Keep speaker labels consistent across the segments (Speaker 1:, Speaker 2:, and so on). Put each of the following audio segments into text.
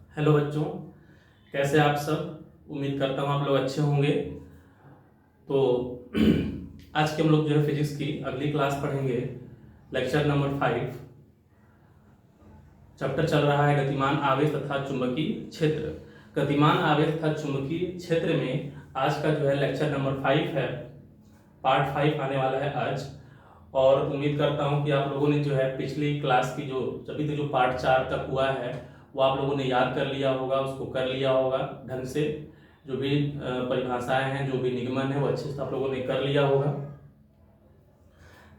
Speaker 1: Hello बच्चों, कैसे आप सब। उम्मीद करता हूँ आप लोग अच्छे होंगे। तो आज के हम लोग जो है फिजिक्स की अगली क्लास पढ़ेंगे। Lecture number 5। चैप्टर चल रहा है गतिमान आवेश तथा चुंबकीय क्षेत्र। गतिमान आवेश तथा चुंबकीय क्षेत्र में आज का जो है लेक्चर नंबर 5 है। पार्ट 5 आने वाला है आज। और उम्मीद करता हूँ कि आप लोगों ने जो है पिछली क्लास की जो अभी तक जो पार्ट 4 तक हुआ है वो आप लोगों ने याद कर लिया होगा, उसको कर लिया होगा ढंग से। जो भी परिभाषाएं हैं, जो भी निगमन है वो अच्छे से आप लोगों ने कर लिया होगा।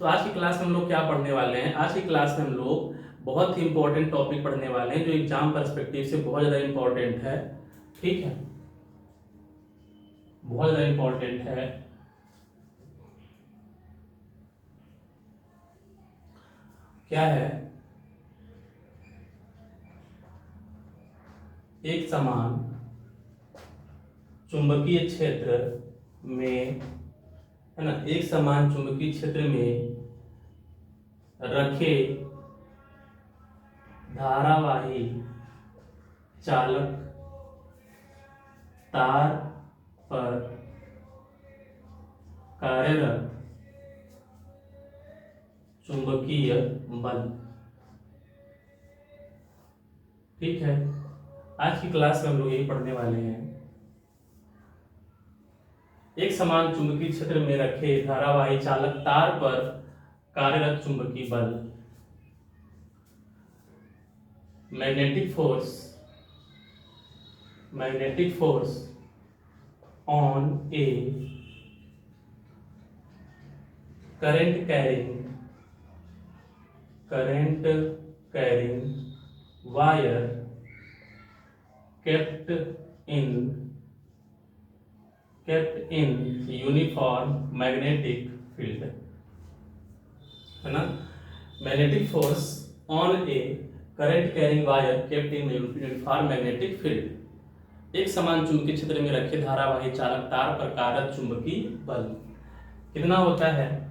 Speaker 1: तो आज की क्लास में हम लोग क्या पढ़ने वाले हैं? आज की क्लास में हम लोग बहुत ही इंपॉर्टेंट टॉपिक पढ़ने वाले हैं जो एग्जाम पर्सपेक्टिव से बहुत ज़्यादा इंपॉर्टेंट है। ठीक है, बहुत ज़्यादा इंपॉर्टेंट है। क्या है? एक समान चुंबकीय क्षेत्र में, है ना, एक समान चुंबकीय क्षेत्र में रखे धारावाही चालक तार पर कार्यरत चुंबकीय बल। ठीक है, आज की क्लास में हम लोग यही पढ़ने वाले हैं। एक समान चुंबकीय क्षेत्र में रखे धारावाही चालक तार पर कार्यरत चुंबकीय बल। Magnetic force on A current carrying wire kept in uniform magnetic field, है ना। Magnetic force on A current carrying wire kept in uniform magnetic field. एक समान चुंबकीय क्षेत्र में रखे धारावाही चालक तार पर कार्यरत चुंबकीय बल कितना होता है?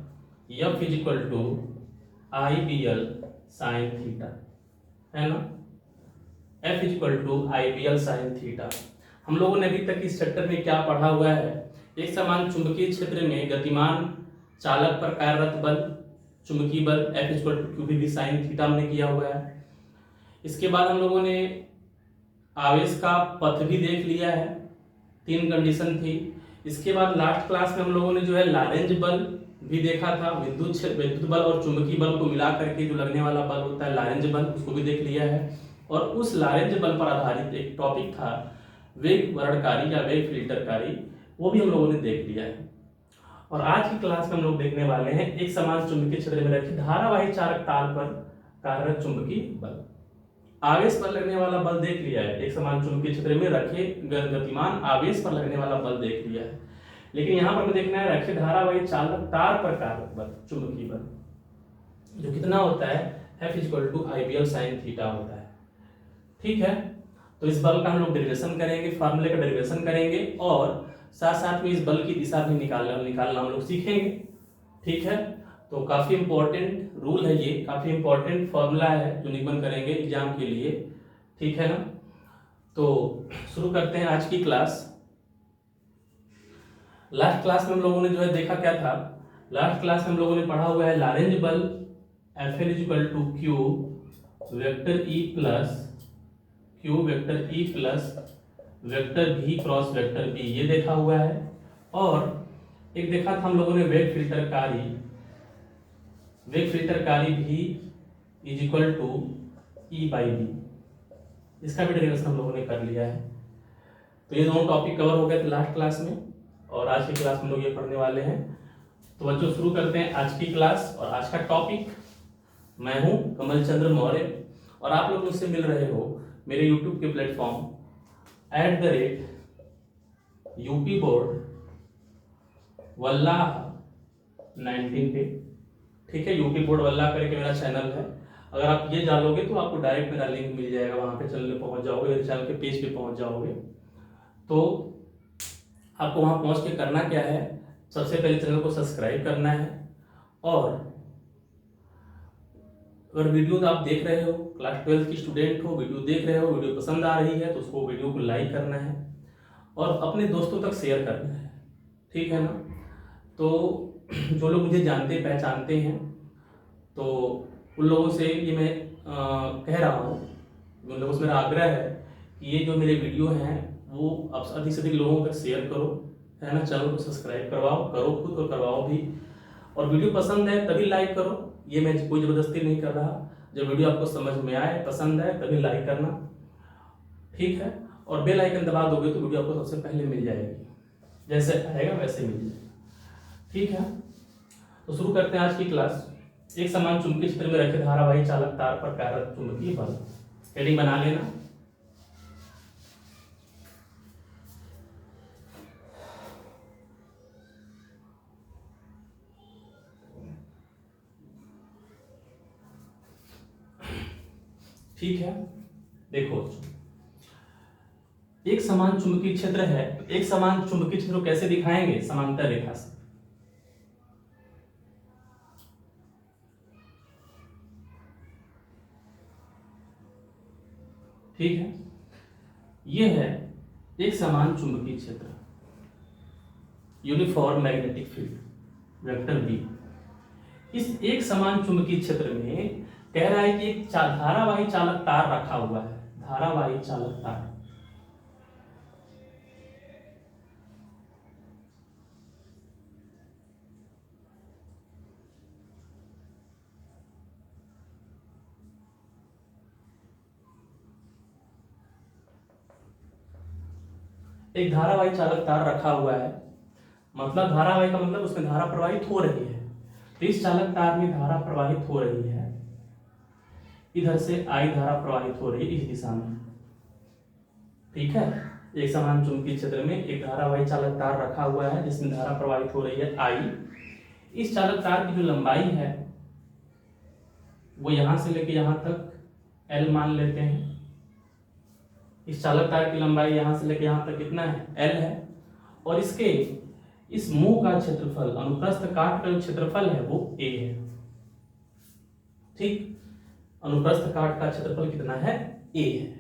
Speaker 1: F is equal to IBL sine theta, है ना। F is equal to IBL sine theta. हम लोगों ने अभी तक इस चैप्टर में क्या पढ़ा हुआ है? एक समान चुंबकीय क्षेत्र में गतिमान चालक पर कार्यरत बल, चुंबकीय बल F is equal to QB sine theta हमने किया हुआ है। इसके बाद हम लोगों ने आवेश का पथ भी देख लिया है, 3 कंडीशन थी। इसके बाद लास्ट क्लास में हम लोगों ने जो है लॉरेंज बल भी देखा था। विद्युत बल और चुंबकीय बल को मिला करके जो लगने वाला बल होता है लॉरेंज बल, उसको भी देख लिया है। और उस लॉरेंज बल पर आधारित एक टॉपिक था वेग वर्णकारी या वेग फिल्टरकारी, वो भी हम लोगों ने देख लिया है। और आज की क्लास में हम लोग देखने वाले हैं एक समान चुंबकीय क्षेत्र में रखी धारावाही चालक तार पर कार्यरत चुंबकीय बल। आवेश पर लगने वाला बल देख लिया है, एक समान चुंबकीय क्षेत्र में रखे गतिमान आवेश पर लगने वाला बल देख लिया है। लेकिन यहां पर हमें देखना है रखे धारावाही चालक तार पर कार्यरत बल, चुंबकीय बल, जो कितना होता है? F is equal to IBL sine theta होता है। ठीक है, तो इस बल का हम लोग डेरिवेशन करेंगे, फार्मूले का डेरिवेशन करेंगे और साथ साथ में इस बल की दिशा भी निकालना हम लोग सीखेंगे। ठीक है, तो काफी इंपॉर्टेंट रूल है ये, काफी इंपॉर्टेंट फॉर्मूला है जो निगमन करेंगे एग्जाम के लिए। ठीक है ना। तो शुरू करते हैं आज की क्लास। लास्ट क्लास में हम लोगों ने जो है देखा क्या था? लास्ट क्लास में हम लोगों ने पढ़ा हुआ है लॉरेंज बल F is equal to Q vector E plus vector V cross vector B, ये देखा हुआ है। और एक देखा था हम लोगों ने वेग फिल्टरकारी भी is equal to E by B, इसका भी डेरिवेशन हम लोगों ने कर लिया है। तो ये दोनों टॉपिक कवर हो गए थे लास्ट क्लास में और आज की क्लास में लोग ये पढ़ने वाले हैं। तो बच्चों शुरू करते हैं आज की क्लास। और आज का टॉपिक, मैं हूं कमल चंद्र मौर्य और आप लोग मुझसे मिल रहे हो मेरे यूट्यूब के प्लेटफॉर्म @UP बोर्ड वल्ला 19 पे। ठीक है, यूपी बोर्ड वल्ला करके मेरा चैनल है। अगर आप ये डालोगे तो आपको डायरेक्ट मेरा लिंक मिल जाएगा, वहां पे चैनल पे पहुंच जाओगे, मेरे चैनल के पेज पे पहुंच जाओगे। तो आपको वहां पहुंच के करना क्या है? सबसे पहले चैनल को सब्सक्राइब करना है और अगर वीडियो आप देख रहे हो, क्लास 12 की स्टूडेंट हो, वीडियो देख रहे हो, वीडियो पसंद आ रही है तो उसको वीडियो को लाइक करना है और अपने दोस्तों तक शेयर करना है, ठीक है ना। तो जो लोग मुझे जानते पहचानते हैं तो उन लोगों से ये मैं कह रहा हूँ, उन लोगों से मेरा आग्रह है कि ये जो मेरे वीडियो हैं वो आप अधिक से अधिक लोगों तक शेयर करो, है ना। चैनल को सब्सक्राइब करवाओ, करो खुद और करवाओ भी। और वीडियो पसंद है तभी लाइक करो, ये मैं कोई ज़बरदस्ती नहीं कर रहा। जब वीडियो आपको समझ में आए, पसंद आए, तभी लाइक करना, ठीक है। और बेल आइकन दबा दोगे तो वीडियो आपको सबसे पहले मिल जाएगी, जैसे आएगा वैसे मिल जाएगा, ठीक है। तो शुरू करते हैं आज की क्लास। एक समान चुंबकीय क्षेत्र में रखे धारावाही चालक तार पर कार्यरत चुंबकीय बल। हेडिंग बना लेना। ठीक है, देखो एक समान चुंबकीय क्षेत्र है, एक समान चुंबकीय क्षेत्र को कैसे दिखाएंगे? समांतर रेखा से। ठीक है, यह है एक समान चुंबकीय क्षेत्र, uniform magnetic field, vector B. इस एक समान चुंबकीय क्षेत्र में कह रहा है कि एक धारावाही चालक तार रखा हुआ है, धारावाही चालक तार। एक धारावाही चालक तार रखा हुआ है, मतलब धारावाही का मतलब उसमें धारा प्रवाहित हो रही है। तो इस चालक तार में धारा प्रवाहित हो रही है, इधर से आई धारा प्रवाहित हो रही है इस दिशा में, ठीक है। एक समान चुंबकीय क्षेत्र में एक धारावाही चालक तार रखा हुआ है जिसमें धारा प्रवाहित हो रही है आई। इस चालक तार की जो लंबाई है वो यहां से लेके यहां तक L मान लेते हैं। इस चालक तार की लंबाई यहां से लेके यहां तक कितना है? L है। और इसके इस मुंह का क्षेत्रफल, अनुप्रस्थ काट का जो क्षेत्रफल है वो A है, ठीक। अनुप्रस्थ काट का क्षेत्रफल कितना है? A है।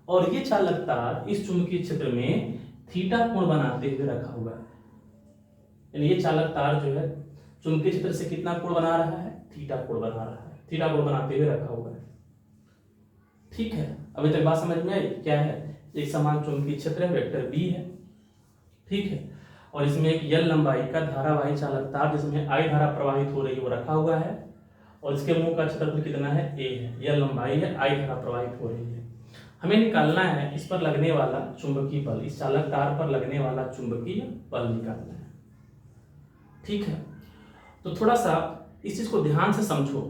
Speaker 1: और ये चालक तार इस चुंबकीय क्षेत्र में थीटा कोण बनाते हुए रखा हुआ है, यानी ये चालक तार जो है चुंबकीय क्षेत्र से कितना कोण बना रहा है? थीटा कोण बना रहा है, थीटा कोण बनाते हुए रखा हुआ है, ठीक है। अभी तक बात समझ में आई? क्या है? एक समान चुंबकीय क्षेत्र है, वेक्टर बी है, ठीक है। और इसमें एक L लंबाई का धारावाही चालक तार जिसमें I धारा प्रवाहित हो रही है वो रखा हुआ है। और इसके मुंह का क्षेत्रफल कितना है? A है। L लंबाई है, I धारा प्रवाहित हो रही है। हमें निकालना है इस पर लगने वाला चुंबकीय बल, इस चालक तार पर लगने वाला चुंबकीय बल निकालना है, ठीक है। तो थोड़ा सा इस चीज को ध्यान से समझो।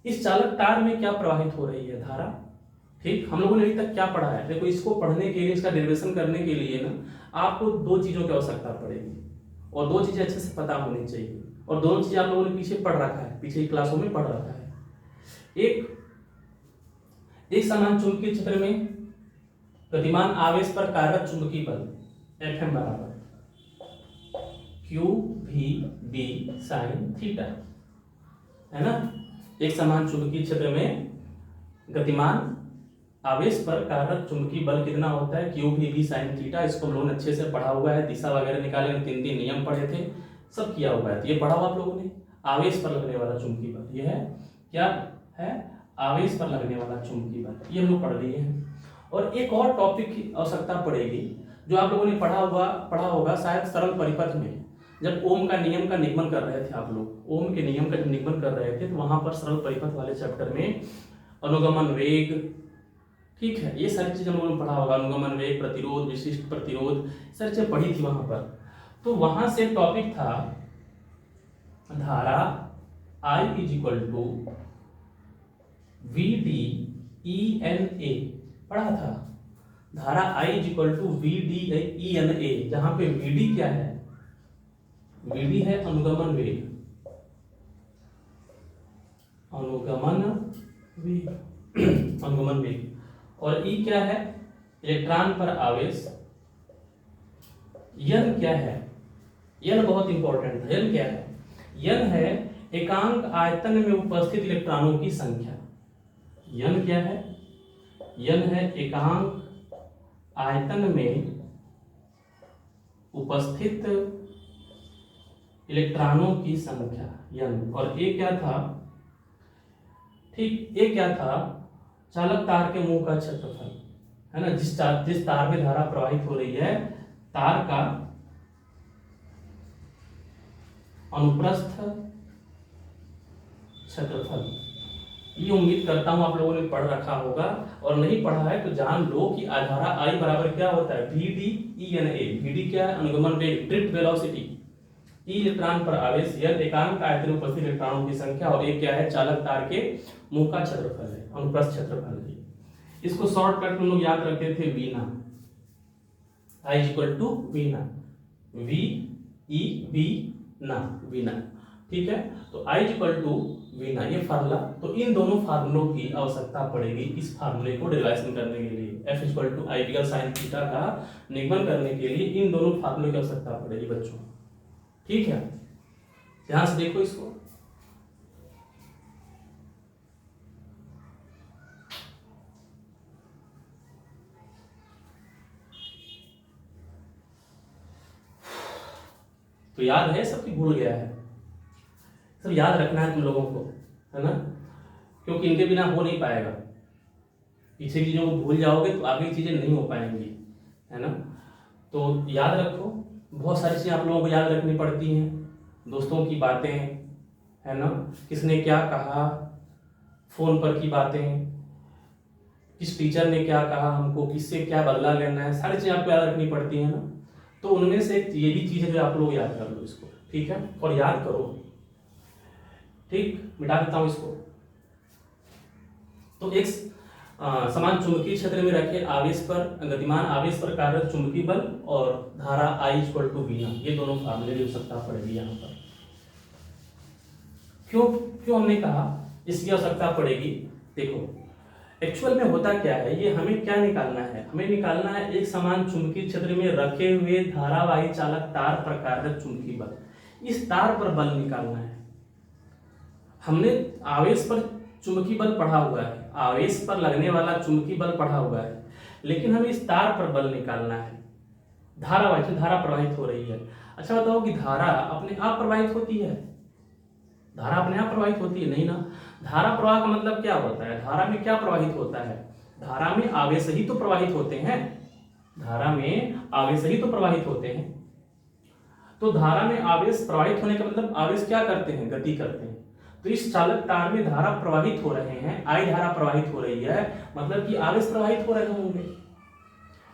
Speaker 1: इस चालक तार में क्या प्रवाहित हो रही है? धारा, ठीक। हम लोगों ने अभी तक क्या पढ़ा है? देखो, इसको पढ़ने के लिए, इसका डेरिवेशन करने के लिए ना आपको दो चीजों की आवश्यकता पड़ेगी, और दो चीजें अच्छे से पता होनी चाहिए। और दोनों चीजें आप लोगों ने पीछे पढ़ रखा है, पीछे की क्लासों में पढ़ रखा है। एक समान चुंबकीय क्षेत्र में गतिमान आवेश पर कार्यरत चुंबकीय बल Fm बराबर QVB sin थीटा, है ना। एक समान चुंबकीय क्षेत्र में गतिमान आवेश पर कार्यरत चुंबकीय बल कितना होता है? QVB sin theta. इसको हम लोगों ने अच्छे से पढ़ा हुआ है, दिशा वगैरह निकाले, 3 नियम पढ़े थे, सब किया हुआ है। तो ये पढ़ा हुआ आप लोगों ने। आवेश पर लगने वाला चुंबकीय बल, ये है क्या है? आवेश पर लगने वाला चुंबकीय बल, ये हम लोग पढ़ लिए हैं। और एक और टॉपिक की आवश्यकता पड़ेगी जो आप लोगों ने पढ़ा होगा शायद सरल परिपथ में, जब ओम का नियम का निगमन कर रहे थे आप लोग, ओम के नियम का जब निगमन कर रहे थे तो वहां पर सरल परिपथ वाले चैप्टर में अनुगमन वेग, ठीक है, ये सारी चीजें हम लोगों ने पढ़ा होगा। अनुगमन वेग, प्रतिरोध, विशिष्ट प्रतिरोध, सारी चीजें पढ़ी थी वहां पर। तो वहां से टॉपिक था धारा I = VDENA, पढ़ा था। धारा I = VDENA, जहां पे VD क्या है? VD है अनुगमन वेग, अनुगमन वेग। और E क्या है? इलेक्ट्रॉन पर आवेश। N क्या है? N बहुत इंपॉर्टेंट है। N क्या है? N है एकांक आयतन में उपस्थित इलेक्ट्रॉनों की संख्या। n क्या है? n है एकांक आयतन में उपस्थित इलेक्ट्रॉनों की संख्या n। और ए क्या था? ठीक, ए क्या था? चालक तार के मुंह का क्षेत्रफल, है ना। जिस तार में धारा प्रवाहित हो रही है, तार का अनुप्रस्थ क्षेत्रफल। ये उम्मीद करता हूं आप लोगों ने पढ़ रखा होगा, और नहीं पढ़ा है तो जान लो कि धारा आई बराबर क्या होता है? VD ENA। VD क्या है? अनुगमन वेग, ड्रिफ्ट वेलोसिटी। ई इलेक्ट्रॉन पर आवेश, n एकांक आयतन में उपस्थित इलेक्ट्रॉनों की संख्या, और एक क्या है? चालक तार के मुंह का क्षेत्रफल है, अनुप्रस्थ क्षेत्रफल है। इसको शॉर्टकट में लोग याद रखते थे वीना, I इक्वल टू वीना, VEB ना, वीना। ठीक है, तो I इक्वल टू वीना, ये फार्मूला। तो इन दोनों फार्मूलों की आवश्यकता पड़ेगी इस फार्मूले को डिराइवेशन करने के लिए। F equal to ideal sine theta का निगमन करने के लिए इन दोनों फार्मूले की आवश्यकता पड़ेगी बच्चों। ठीक है, ध्यान से देखो इसको। तो याद है सबकी? भूल गया है? सब याद रखना है तुम लोगों को, है ना, क्योंकि इनके बिना हो नहीं पाएगा। पीछे की चीजों को भूल जाओगे तो आगे की चीजें नहीं हो पाएंगी, है ना। तो याद रखो, बहुत सारी चीजें आप लोगों को याद रखनी पड़ती हैं। दोस्तों की बातें, है ना, किसने क्या कहा, फोन पर की बातें, किस टीचर ने क्या कहा हमको, किससे क्या बदला लेना है, सारी चीजें आपको याद रखनी पड़ती है ना। तो उनमें से ये भी चीज है जो आप लोग याद कर लो इसको, ठीक है, और याद करो। ठीक, मिटा देता हूं इसको। तो एक समान चुंबकीय क्षेत्र में रखे आवेश पर, गतिमान आवेश पर कार्यरत चुंबकीय बल और धारा I इक्वल टू वीना, ये दोनों फार्मूले की आवश्यकता पड़ेगी यहाँ पर। क्यों हमने कहा इसकी आवश्यकता पड़ेगी? देखो एक्चुअल में होता क्या है, ये हमें क्या निकालना है? हमें निकालना है एक समान चुंबकीय क्षेत्र में रखे हुए धारावाही चालक तार पर कार्यरत चुंबकीय बल। इस तार पर बल निकालना है। हमने आवेश पर चुंबकीय बल पढ़ा हुआ है, आवेश पर लगने वाला चुंबकीय बल पढ़ा हुआ है, लेकिन हमें इस तार पर बल निकालना है। धारावाही, धारा प्रवाहित हो रही है। अच्छा बताओ कि धारा अपने आप प्रवाहित होती है? धारा अपने आप प्रवाहित होती है? नहीं ना। धारा प्रवाह का मतलब क्या होता है? धारा में क्या प्रवाहित होता है? धारा में आवेश ही तो प्रवाहित होते हैं। धारा में आवेश ही तो प्रवाहित होते हैं। तो धारा में आवेश प्रवाहित होने का मतलब आवेश क्या करते हैं? गति करते हैं। तो इस चालक तार में धारा प्रवाहित हो रहे हैं, I धारा प्रवाहित हो रही है, मतलब कि आवेश प्रवाहित हो रहे होंगे।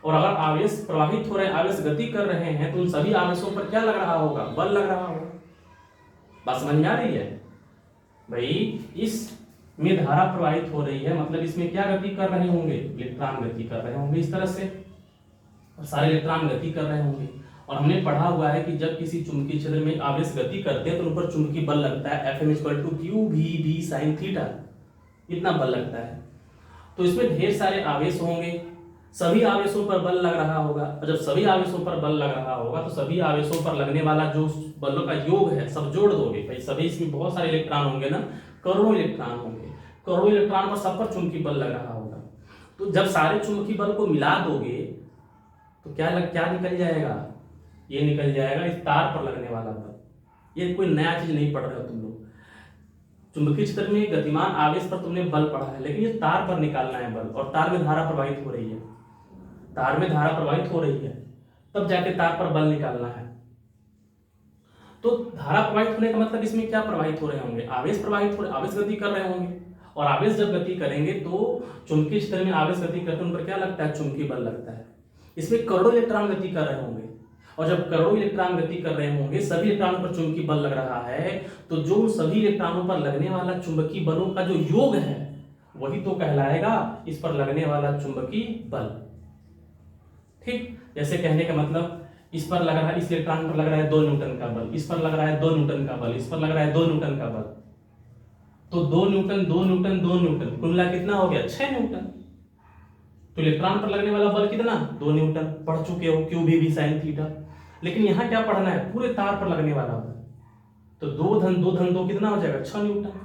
Speaker 1: और अगर आवेश प्रवाहित हो रहे हैं, आवेश गति कर रहे हैं, तो उन सभी आवेशों पर क्या लग रहा होगा? बल लग रहा होगा। बात समझ में आ रही है भाई? इसमें धारा प्रवाहित हो रही है, मतलब इसमें क्या गति कर रहे होंगे? इलेक्ट्रॉन गति कर रहे होंगे इस तरह से, और सारे इलेक्ट्रॉन गति कर रहे होंगे। और हमने पढ़ा हुआ है कि जब किसी चुंबकीय क्षेत्र में आवेश गति करते हैं तो उन पर चुंबकीय बल लगता है, Fm equal to QVB sin theta, इतना बल लगता है। तो इसमें ढेर सारे आवेश होंगे, सभी आवेशों पर बल लग रहा होगा। और जब सभी आवेशों पर बल लग रहा होगा तो सभी आवेशों पर लगने वाला जो बलों का योग है सब जोड़ दोगे भाई। सभी, इसमें बहुत सारे इलेक्ट्रॉन होंगे ना, करोड़ों इलेक्ट्रॉन होंगे, करोड़ों इलेक्ट्रॉन पर सब पर चुंबकीय बल लग रहा होगा। तो जब सारे चुंबकीय बल को मिला दोगे तो क्या निकल जाएगा? ये निकल जाएगा इस तार पर लगने वाला बल। ये कोई नया चीज नहीं पढ़ रहे हो तुम लोग। चुंबकीय क्षेत्र में गतिमान आवेश पर तुमने बल पढ़ा है, लेकिन ये तार पर निकालना है बल, और तार में धारा प्रवाहित हो रही है। तार में धारा प्रवाहित हो रही है, तब जाके तार पर बल निकालना है। तो धारा प्रवाहित होने का मतलब इसमें क्या प्रवाहित हो रहे होंगे? आवेश प्रवाहित हो रहे, आवेश गति कर रहे होंगे। और आवेश जब गति करेंगे तो चुंबकीय क्षेत्र में आवेश गति करते उन पर क्या लगता है? चुंबकीय बल लगता है। इसमें करोड़ों इलेक्ट्रॉन गति कर रहे होंगे, और जब करोड़ों इलेक्ट्रॉन गति कर रहे होंगे, सभी इलेक्ट्रॉनों पर चुंबकीय बल लग रहा है, तो जो सभी इलेक्ट्रॉनों पर लगने वाला चुंबकीय बलों का जो योग है वही तो कहलाएगा इस पर लगने वाला चुंबकीय बल। ठीक, जैसे कहने का मतलब इस पर लग रहा है, इस इलेक्ट्रॉन पर लग रहा है 2 न्यूटन का बल, इस पर लग रहा है 2 न्यूटन का बल, इस पर लग रहा है 2 न्यूटन का बल। तो 2 न्यूटन 2 न्यूटन 2 न्यूटन कुल मिला कितना हो गया? 6 न्यूटन। तो इलेक्ट्रॉन पर लगने वाला बल कितना? 2 न्यूटन। पढ़ चुके हो QVB sin थीटा। लेकिन यहाँ क्या पढ़ना है? पूरे तार पर लगने वाला बल। तो 2 कितना हो जाएगा, 6 न्यूटन।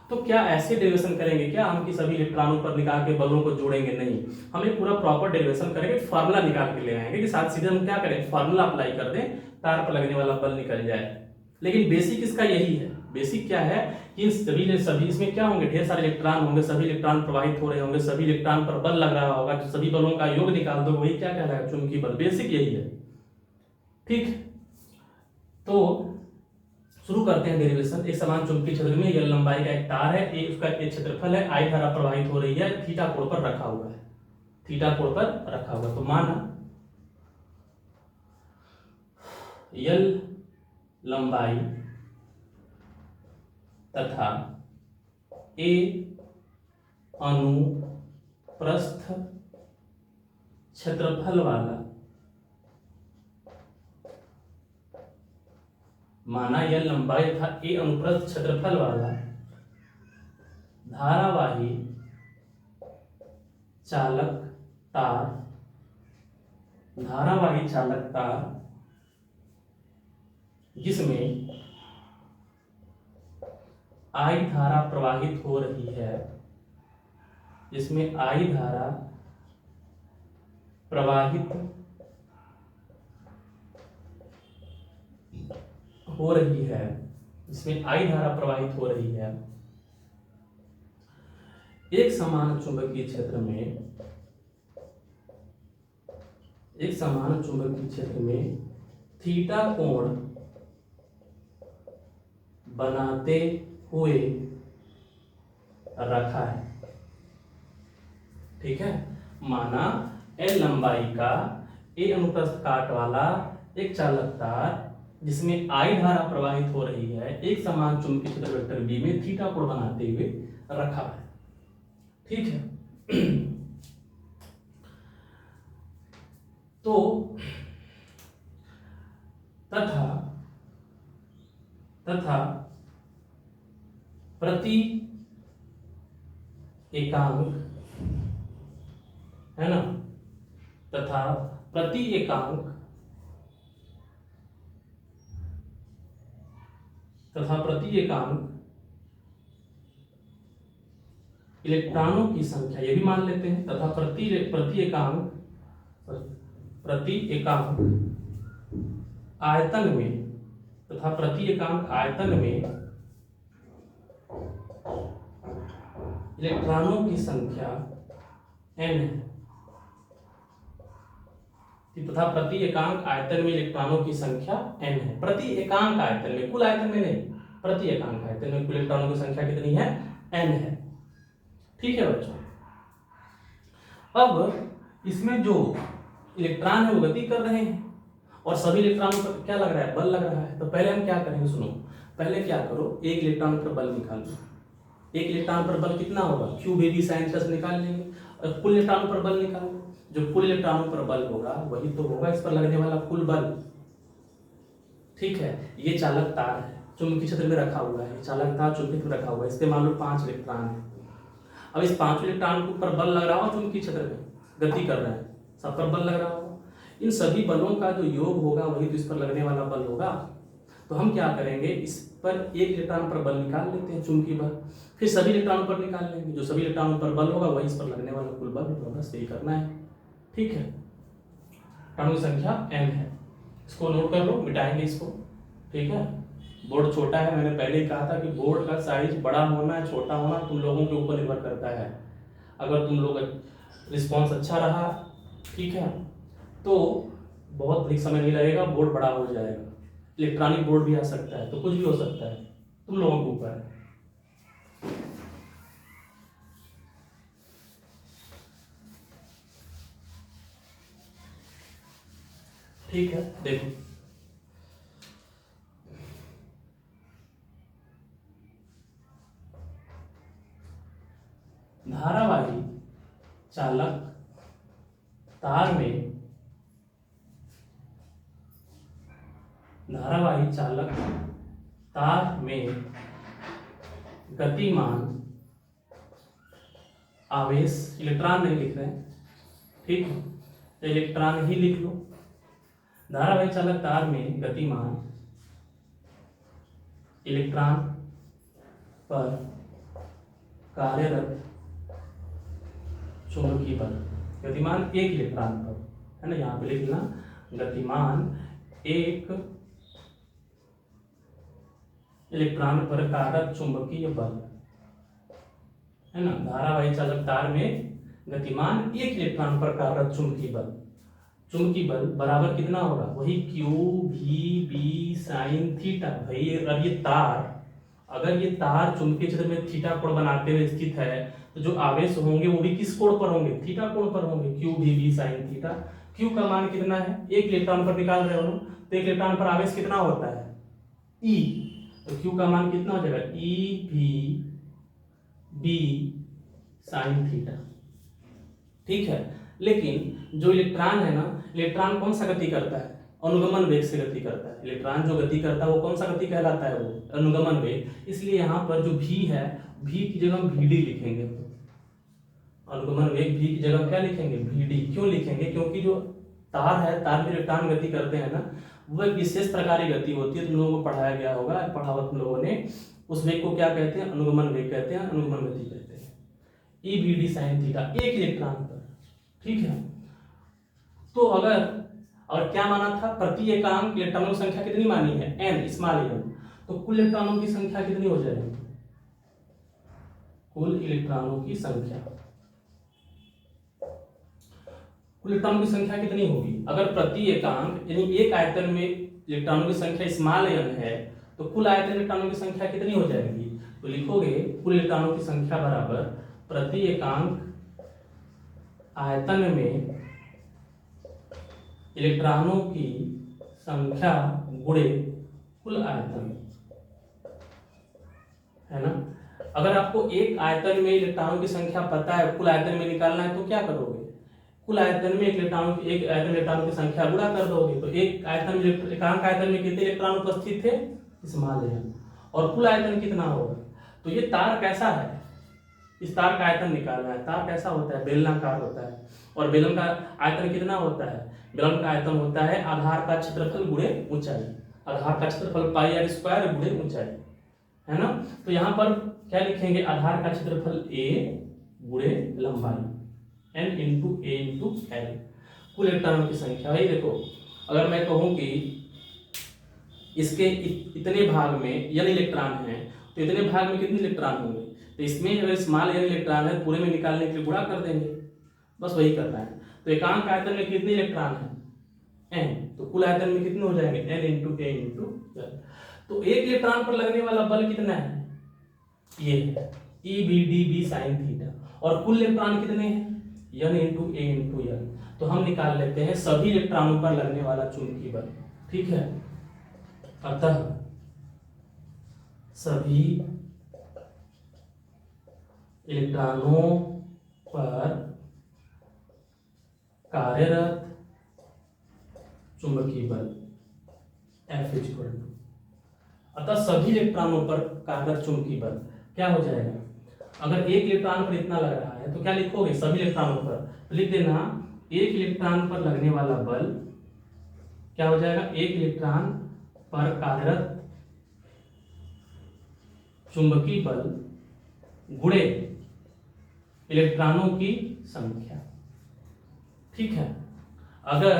Speaker 1: तो क्या ऐसे डेरिवेशन करेंगे क्या हम कि सभी इलेक्ट्रॉनों पर निकाल के बलों को जोड़ेंगे? नहीं, हमें पूरा प्रॉपर डेरिवेशन करेंगे, फार्मूला निकाल के ले आएंगे कि साथ सीधे हम क्या करें, फार्मूला अप्लाई कर दें, तार पर लगने वाला बल निकल जाए। लेकिन बेसिक इसका यही है। बेसिक क्या है कि सभी इसमें क्या होंगे, ढेर सारे इलेक्ट्रॉन होंगे, सभी इलेक्ट्रॉन प्रवाहित हो रहे होंगे, सभी इलेक्ट्रॉन पर बल लग रहा होगा, तो सभी बलों का योग निकाल दो, वही क्या कहलाएगा, चुंबकीय बल। बेसिक यही है। ठीक, तो शुरू करते हैं डेरिवेशन। एक समान चुंबकीय क्षेत्र में L लंबाई का एक तार है, ए उसका एक क्षेत्रफल है, I धारा प्रवाहित हो रही है, थीटा कोण पर रखा हुआ है, थीटा कोण पर रखा हुआ। तो माना L लंबाई तथा A अनुप्रस्थ क्षेत्रफल वाला, माना यह लंबाई तथा A अनुप्रस्थ क्षेत्रफल वाला धारावाही चालक तार, धारावाही चालक तार जिसमें I धारा प्रवाहित हो रही है, जिसमें I धारा प्रवाहित हो रही है, जिसमें I धारा प्रवाहित हो रही है, एक समान चुंबकीय क्षेत्र में, एक समान चुंबकीय क्षेत्र में थीटा कोण बनाते हुए रखा है। ठीक है, माना L लंबाई का A अनुप्रस्थ काट वाला एक चालक तार जिसमें I धारा प्रवाहित हो रही है, एक समान चुंबकीय क्षेत्र वेक्टर B में थीटा कोण बनाते हुए रखा है। ठीक है, तो तथा प्रति एकांक, है ना, तथा प्रति एकांक, तथा प्रति एकांक इलेक्ट्रॉनों की संख्या, ये भी मान लेते हैं, तथा प्रति एकांक आयतन में, तथा प्रति एकांक आयतन में इलेक्ट्रॉनों की संख्या n है, तथा प्रति एकांक आयतन में इलेक्ट्रॉनों की संख्या n है। प्रति एकांक आयतन में, कुल आयतन में नहीं, प्रति एकांक आयतन में कुल इलेक्ट्रॉनों की संख्या कितनी है, n है। ठीक है बच्चों, अब इसमें जो इलेक्ट्रॉन है वो गति कर रहे हैं और सभी इलेक्ट्रॉनों पर क्या लग रहा है, बल लग रहा है। तो पहले हम क्या करेंगे, सुनो, पहले क्या करो, एक इलेक्ट्रॉन पर बल निकाल लो। एक इलेक्ट्रॉन पर बल कितना होगा, क्यू बेबी साइन से निकाल लेंगे, और कुल इलेक्ट्रॉनों पर बल निकाल लो। जो कुल इलेक्ट्रॉनों पर बल होगा वही तो होगा इस पर लगने वाला कुल बल। ठीक है, ये चालक तार है, चुंबकीय क्षेत्र में रखा हुआ है, चालक तार चुंबकीय क्षेत्र में रखा हुआ है, इस पे मान लो 5 इलेक्ट्रॉन है। अब इस 5 इलेक्ट्रॉन के ऊपर बल लग रहा होगा, चुंबकीय क्षेत्र में गति कर रहे हैं, सब पर बल लग रहा होगा। इन सभी बलों का जो योग होगा वही तो इस पर लगने वाला बल होगा। तो हम क्या करेंगे, इस पर एक इलेक्ट्रॉन पर बल निकाल लेते हैं, चुंबकीय बल, फिर सभी इलेक्ट्रॉनों पर निकाल लेंगे, जो सभी इलेक्ट्रॉनों पर बल होगा वही इस पर लगने वाला कुल बल, तो बस यही करना है। ठीक है, इलेक्ट्रॉनों की संख्या n है, इसको नोट कर लो, मिटाएंगे इसको। ठीक है, बोर्ड छोटा है, मैंने पहले ही कहा था कि बोर्ड का साइज बड़ा होना है छोटा होना तुम लोगों के ऊपर निर्भर करता है। अगर तुम लोग रिस्पॉन्स अच्छा रहा, ठीक है, तो बहुत अधिक समय नहीं लगेगा, बोर्ड बड़ा हो जाएगा। इलेक्ट्रॉनिक बोर्ड भी आ सकता है, तो कुछ भी हो सकता है, तुम लोगों के ऊपर है। ठीक है, देखो धारावाही चालक तार में, धारावाही चालक तार में गतिमान आवेश, इलेक्ट्रॉन नहीं लिख रहे हैं, ठीक है, तो इलेक्ट्रॉन ही लिख लो। धारावाही चालक तार में गतिमान इलेक्ट्रॉन पर कार्यरत चुंबकीय बल, गतिमान एक इलेक्ट्रॉन पर, है ना, यहाँ पे लिख लेना, गतिमान एक इलेक्ट्रॉन पर कार्यरत चुंबकीय बल, है ना, धारावाही चालक तार में गतिमान एक इलेक्ट्रॉन पर कार्यरत चुंबकीय बल बराबर कितना होगा, वही Q V B sine theta. भाई अब ये तार, अगर ये तार चुंबकीय क्षेत्र में थीटा कोण बनाते हुए स्थित है, तो जो आवेश होंगे वो भी किस कोण पर होंगे, थीटा कोण पर होंगे, Q V B sine theta. Q का मान कितना है, एक इलेक्ट्रॉन पर निकाल रहे हो ना, तो एक इलेक्ट्रॉन पर आवेश कितना होता है, E, तो Q का मान कितना हो जाएगा, E V B sign theta. ठीक है, लेकिन जो इलेक्ट्रॉन है ना, इलेक्ट्रॉन कौन सा गति करता है, अनुगमन वेग से गति करता है। इलेक्ट्रॉन जो गति करता है वो कौन सा गति कहलाता है, वो अनुगमन वेग। इसलिए यहाँ पर जो v है, v की जगह हम vd लिखेंगे, अनुगमन वेग v की जगह क्या लिखेंगे, vd। क्यों लिखेंगे, क्योंकि जो तार है, तार में इलेक्ट्रॉन गति करते हैं ना, वो एक विशेष प्रकार की गति होती है। तुम लोगों को पढ़ाया गया होगा, पढ़ा हुआ तुम लोगों ने, उस वेग को क्या कहते हैं, अनुगमन वेग कहते हैं, अनुगमन गति कहते हैं। E B D sine theta एक इलेक्ट्रॉन पर, ठीक है। तो अगर और क्या माना था, प्रति एकांक इलेक्ट्रॉनों की संख्या कितनी मानी है, n स्मॉल n, तो कुल इलेक्ट्रॉनों की संख्या कितनी हो जाएगी, कुल इलेक्ट्रॉनों की संख्या, कुल इलेक्ट्रॉनों की संख्या कितनी होगी, अगर प्रति एकांक यानी एक आयतन में इलेक्ट्रॉनों की संख्या स्मॉल n है, तो कुल आयतन इलेक्ट्रॉनों की संख्या कितनी हो जाएगी, तो लिखोगे कुल इलेक्ट्रॉनों की संख्या बराबर प्रति एकांक आयतन में इलेक्ट्रॉनों की संख्या गुणे कुल आयतन, है ना। अगर आपको एक आयतन में इलेक्ट्रॉनों की संख्या पता है, कुल आयतन में निकालना है, तो क्या करोगे, कुल आयतन में एक आयतन इलेक्ट्रॉनों की संख्या गुणा कर दोगे। तो एक आयतन में, एकांक आयतन में कितने इलेक्ट्रॉन उपस्थित थे, स्मॉल n, और कुल आयतन कितना होगा। तो ये तार कैसा है, इस तार का आयतन निकालना है। तार कैसा होता है, बेलनाकार होता है, और बेलन का आयतन कितना होता है, बेलन का आयतन होता है आधार का क्षेत्रफल गुणे ऊंचाई, आधार का क्षेत्रफल पाई आर स्क्वायर गुणे ऊंचाई, है ना। तो यहाँ पर क्या लिखेंगे, आधार का क्षेत्रफल a गुणे लंबाई n into a into l, कुल इलेक्ट्रॉनों की संख्या। भाई देखो, अगर मैं कहूँ कि इसके इतने भाग में n इलेक्ट्रॉन है, तो इतने भाग में कितने इलेक्ट्रॉन होंगे, तो इसमें अगर स्मॉल n इलेक्ट्रॉन है, पूरे में निकालने के लिए गुणा कर देंगे, बस वही करना है। तो एकांक आयतन में कितने इलेक्ट्रॉन है, n, तो कुल आयतन में कितने हो जाएंगे, n into a into l। तो एक इलेक्ट्रॉन पर लगने वाला बल कितना है, ये है E B D B sine theta, और कुल इलेक्ट्रॉन कितने हैं, n into a into l। तो हम निकाल लेते हैं सभी इलेक्ट्रॉनों पर लगने वाला चुंबकीय बल, ठीक है। अतः सभी इलेक्ट्रॉनों पर कार्यरत चुंबकीय बल F इक्वल टू, अतः सभी इलेक्ट्रॉनों पर कार्यरत चुंबकीय बल क्या हो जाएगा, अगर एक इलेक्ट्रॉन पर इतना लग रहा है तो क्या लिखोगे, सभी इलेक्ट्रॉनों पर, तो लिख देना एक इलेक्ट्रॉन पर लगने वाला बल क्या हो जाएगा, एक इलेक्ट्रॉन पर कार्यरत चुंबकीय बल गुणे इलेक्ट्रॉनों की संख्या, ठीक है। अगर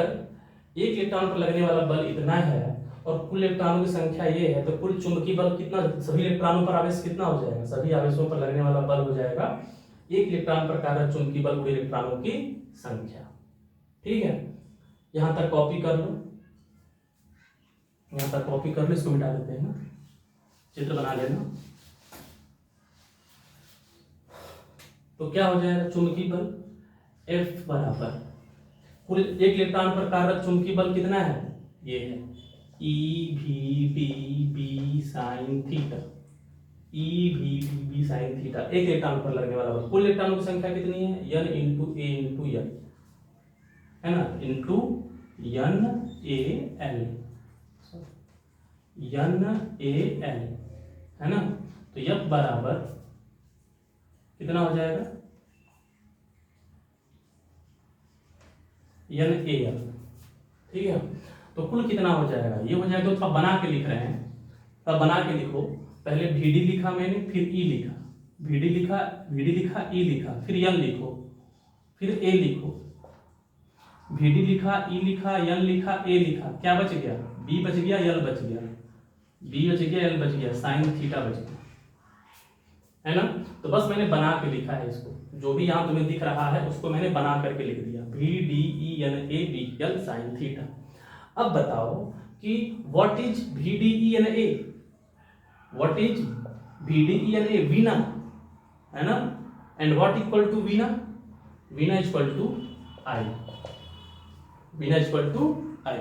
Speaker 1: एक इलेक्ट्रॉन पर लगने वाला बल इतना है और कुल इलेक्ट्रॉनों की संख्या ये है, तो कुल चुंबकीय बल कितना, सभी इलेक्ट्रॉनों पर आवेश कितना हो जाएगा, सभी आवेशों पर लगने वाला बल हो जाएगा एक इलेक्ट्रॉन पर कार्यरत चुंबकीय बल गुणे इलेक्ट्रॉनों की संख्या, ठीक है। यहां तक कॉपी कर लो, यहां तक कॉपी कर लो, इसको मिटा देते हैं ना, चित्र बना लेना। तो क्या हो जाएगा, चुंबकीय बल F बराबर कुल एक इलेक्ट्रॉन पर कार्यरत चुंबकीय बल कितना है, ये है E V B B sine theta, E V B B sign theta, एक इलेक्ट्रॉन पर लगने वाला बल। कुल इलेक्ट्रॉनों की संख्या कितनी है, n into a into l, है ना, into n a l, n a l, है ना। तो F बराबर कितना हो जाएगा, n a l, ठीक है। तो कुल कितना हो जाएगा, ये हो जाएगा, तो आप बना के लिख रहे हैं, तब बना के लिखो, पहले VD लिखा मैंने, फिर E लिखा, VD लिखा, E लिखा, फिर N लिखो, फिर A लिखो, VD लिखा, E लिखा, N लिखा, A लिखा, क्या बच गया? B बच गया, L बच गया, B बच गया, L बच गया, साइन थीटा बच गया, है ना। तो बस मैंने बना के लिखा है इसको, जो भी यहाँ तुम्हें दिख रहा है उसको मैंने बना करके लिख दिया, VDENA साइन थीटा। अब बताओ कि what is VDENA, what is VDENA, वीना, है ना, एंड व्हाट इक्वल टू वीना, वीना इक्वल टू आई, वीना equal to I.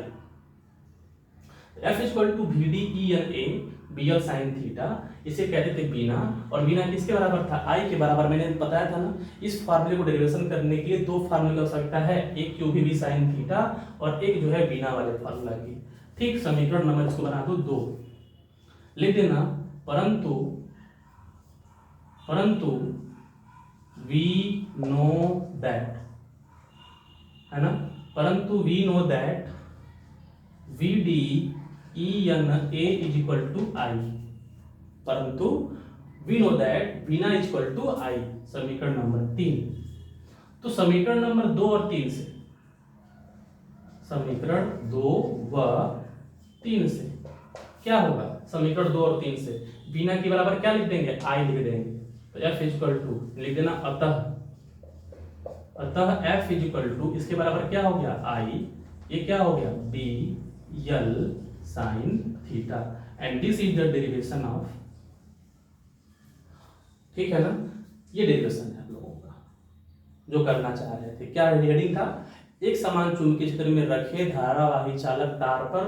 Speaker 1: F equal to VDENA BL sine theta, इसे कहते थे बीना, और बीना किसके बराबर था? आई के बराबर। मैंने बताया था ना, इस फार्मूले को डेरिवेशन करने के लिए दो फार्मूले की आवश्यकता है, एक QVB साइन थीटा और एक जो है बीना वाले फार्मूला की। ठीक, समीकरण नंबर इसको बना दो 2, लिख देना परंतु वी नो दैट, है ना, परंतु we know that VDENA is equal to I, परंतु वी नो दैट वीना इज इक्वल टू आई। समीकरण नंबर 3। तो समीकरण नंबर 2 और 3 से, समीकरण 2 व 3 से क्या होगा? समीकरण 2 और 3 से वीना के बराबर क्या लिख देंगे? आई लिख देंगे। तो F इज इक्वल टू लिख देना अतः F इज इक्वल टू इसके बराबर क्या हो गया? आई, ये क्या हो गया? BL sine theta, and this is the derivation of, ठीक है ना, ये डेरिवेशन है आप लोगों का जो करना चाह रहे थे। क्या हेडिंग था? एक समान चुंबकीय क्षेत्र में रखे धारावाही चालक तार पर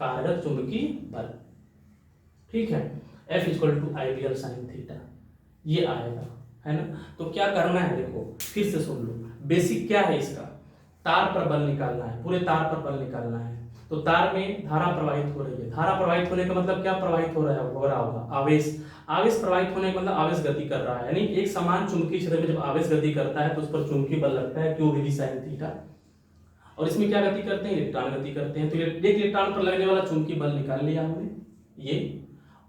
Speaker 1: कार्यरत चुंबकीय बल, ठीक है। F equal to IBL sine theta, ये आएगा, है ना। तो क्या करना है, देखो फिर से सुन लो, बेसिक क्या है इसका? तार पर बल निकालना है, पूरे तार पर बल निकालना है। तो तार में धारा प्रवाहित हो रही है, धारा प्रवाहित होने का मतलब क्या प्रवाहित हो रहा होगा? आवेश। आवेश प्रवाहित होने का मतलब आवेश गति कर रहा है, यानी एक समान चुंबकीय क्षेत्र में जब आवेश गति करता है तो उस पर चुंबकीय बल लगता है, QVB साइन थीटा। और इसमें क्या गति करते हैं? इलेक्ट्रॉन गति करते हैं। तो एक इलेक्ट्रॉन पर लगने वाला चुंबकीय बल निकाल लिया हमने, ये,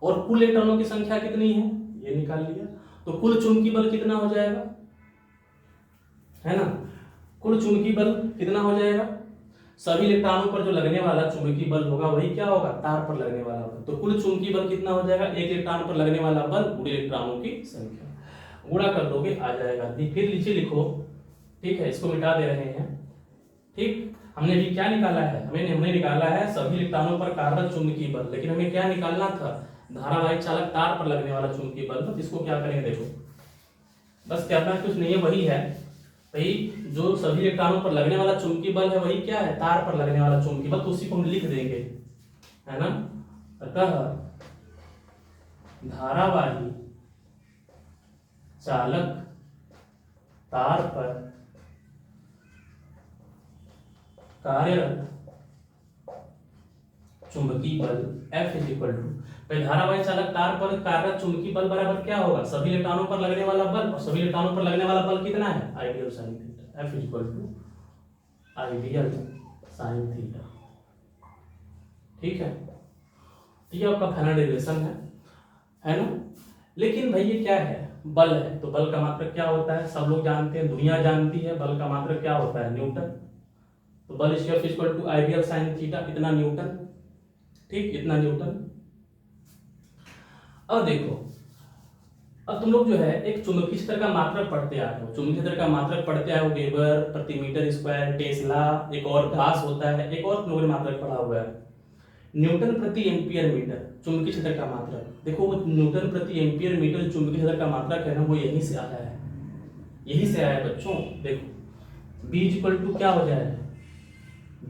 Speaker 1: और कुल इलेक्ट्रॉनों की संख्या कितनी है ये निकाल लिया। तो कुल चुंबकीय बल कितना हो जाएगा, है ना, कुल चुंबकीय बल कितना हो जाएगा? सभी इलेक्ट्रॉनों पर जो लगने वाला चुंबकीय बल होगा वही क्या होगा? तार पर लगने वाला बल। तो कुल चुंबकीय बल कितना हो जाएगा? एक इलेक्ट्रॉन पर लगने वाला बल पूरे इलेक्ट्रॉनों की संख्या, गुणा कर दोगे आ जाएगा। फिर नीचे लिखो, ठीक है, इसको मिटा दे रहे हैं। ठीक, हमने भी क्या निकाला है? हमने निकाला है सभी इलेक्ट्रॉनों पर कार्यरत चुंबकीय बल, लेकिन हमें क्या निकालना था? धारावाही चालक तार पर लगने वाला चुंबकीय बल। तो इसको क्या करेंगे, देखो बस करना कुछ नहीं है, वही है भाई, जो सभी इलेक्ट्रॉनों पर लगने वाला चुंबकीय बल है वही क्या है? तार पर लगने वाला चुंबकीय बल। तो उसी को हम लिख देंगे, है ना। अतः धारावाही चालक तार पर कार्यरत चुंबकीय बल F इज इक्वल टू, धारावाही चालक तार पर कार्यरत चुंबकीय बल बराबर क्या होगा? सभी इलेक्ट्रॉनों पर लगने वाला बल, और सभी इलेक्ट्रॉनों पर लगने वाला बल कितना है? IBL sine theta. F is equal to IBL sine theta, ठीक है। ये आपका फाइनल डेरिवेशन है ना। लेकिन भाई ये क्या है? बल है, तो बल का मात्रक क्या होता है? सब लोग जानते हैं, दुनिया जानती है, बल का मात्रक क्या होता है? न्यूटन। तो बल F equal to IBL sine theta, इतना न्यूटन, ठीक, इतना न्यूटन। अब देखो, अब तुम लोग जो है एक चुंबकीय क्षेत्र का मात्रक पढ़ते आ रहे हो, चुंबकीय क्षेत्र का मात्रक पढ़ते आए हो, वेबर प्रति मीटर स्क्वायर, टेस्ला, एक और घास होता है, एक और तुम लोगों ने मात्रक पढ़ा हुआ है न्यूटन प्रति एम्पियर मीटर, चुंबकीय क्षेत्र का मात्रक। देखो वो न्यूटन प्रति एम्पियर मीटर चुंबकीय क्षेत्र का मात्रक है ना, वो यहीं से आया है, यहीं से आया है बच्चों। देखो B इक्वल टू क्या हो जाएगा?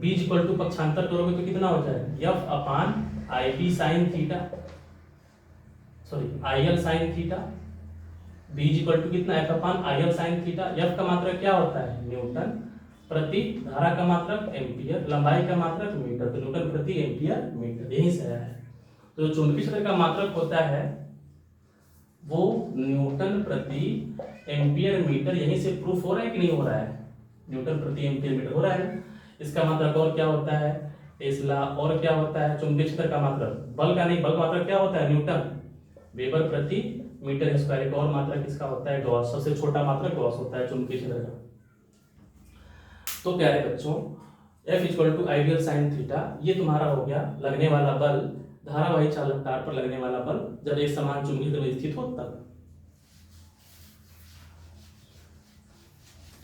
Speaker 1: B इक्वल टू पक्षांतर करोगे तो कितना हो जाएगा? F upon IB sine theta, sorry IL sine theta. B equal to कितना? F upon IL sine theta. F का मात्रक क्या होता है? न्यूटन प्रति, धारा का मात्रक एम्पियर, लंबाई का मात्रक मीटर, तो न्यूटन प्रति एम्पियर मीटर, यहीं से आया है। तो चुंबकीय क्षेत्र का मात्रक होता है वो न्यूटन प्रति एम्पियर मीटर, यहीं से प्रूफ हो रहा है कि नहीं हो रहा है? न्यूटन प्रति एम्पियर मीटर हो रहा है। इसका मात्रक और क्या होता है? टेस्ला। और क्या होता है चुंबकीय क्षेत्र का मात्रक, बल का नहीं, बल का मात्रक क्या होता है न्यूटन, वेबर प्रति मीटर स्क्वायर। एक और मात्रक किसका होता है, गॉस, सबसे छोटा मात्रक गॉस होता है चुंबकीय क्षेत्र का। तो प्यारे बच्चों F equal to ideal sine theta, ये तुम्हारा हो गया लगने वाला बल, धारावाही चालक तार पर लगने वाला बल जब एक समान चुंबकीय क्षेत्र में स्थित हो तब।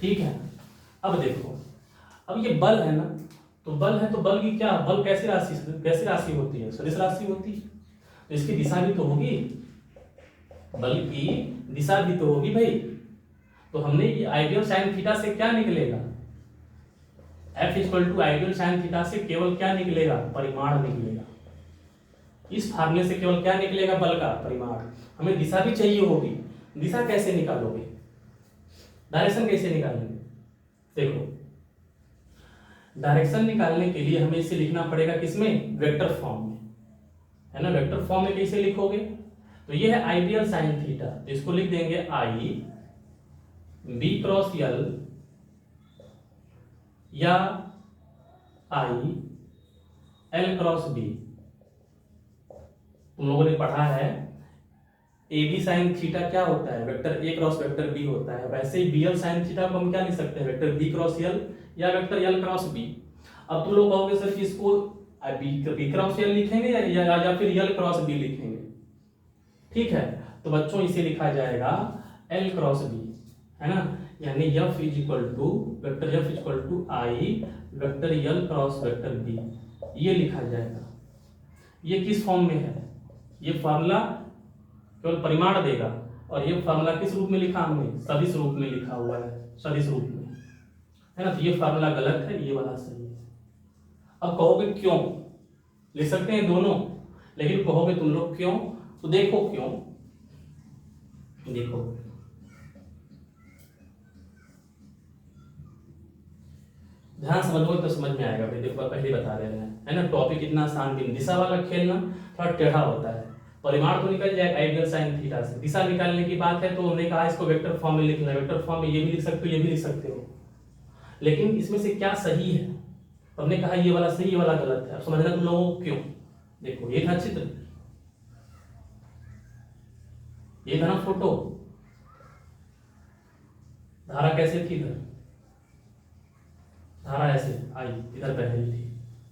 Speaker 1: ठीक है, अब देखो, अब ये बल है ना, तो बल है तो बल की क्या, बल कैसी राशि होती है, सदिश राशि होती है, तो इसकी दिशा भी तो होगी, बल की दिशा भी तो होगी भाई। तो हमने ये आइडियल साइन थीटा से क्या निकलेगा, F equal to ideal sine theta से केवल क्या निकलेगा, परिमाण निकलेगा। इस फार्मूले से केवल क्या निकलेगा, बल का परिमाण। हमें दिशा भी चाहिए होगी, दिशा कैसे निकालोगे, डायरेक्शन कैसे निकालेंगे, देखो डायरेक्शन निकालने के लिए हमें इसे लिखना पड़ेगा किसमें, वेक्टर फॉर्म में, है ना। वेक्टर फॉर्म में कैसे लिखोगे, तो ये है आइडियल साइन थीटा, तो इसको लिख देंगे आई बी क्रॉस एल या आई एल क्रॉस बी। तुम लोगों ने पढ़ा है ए बी साइन थीटा क्या होता है, vector A cross vector B होता है। वैसे ही बी एल साइन थीटा को हम क्या लिख सकते हैं, वेक्टर बी क्रॉस एल या वेक्टर एल क्रॉस बी। अब तुम लोग कहोगे सर कि इसको बी क्रॉस एल लिखेंगे या फिर एल क्रॉस बी लिखेंगे। ठीक है, तो बच्चों इसे लिखा जाएगा एल क्रॉस बी, है ना, यानी F is equal to vector F is equal to I vector L cross vector B, ये लिखा जाएगा। ये किस फॉर्म में है, ये फार्मूला केवल परिमाण देगा, और ये फार्मूला किस रूप में लिखा हमने, सदिश रूप में लिखा हुआ है, सदिश रूप में, है ना। तो ये फार्मूला गलत है, ये वाला सही है। अब कहोगे क्यों, लिख सकते हैं दोनों, लेकिन कहोगे तुम लोग क्यों, तो देखो क्यों, देखो ध्यान समझोगे तो समझ में आएगा भाई। देखो पहले बता रहे हैं, है ना, टॉपिक इतना आसान भी नहीं, दिशा वाला खेलना थोड़ा टेढ़ा होता है। परिमाण तो निकल जाएगा आइडियल साइन थीटा से, दिशा निकालने की बात है तो उन्होंने कहा इसको वेक्टर फॉर्म में लिखना है। वेक्टर फॉर्म में ये भी लिख सकते हो, ये भी लिख सकते हो, लेकिन इसमें से क्या सही है, तो हमने कहा ये वाला सही, ये वाला गलत है। अब समझना तुम लोगों को क्यों, देखो ये था चित्र, ये था ना फोटो, धारा कैसे थी, इधर धारा ऐसे आई, इधर बह रही थी,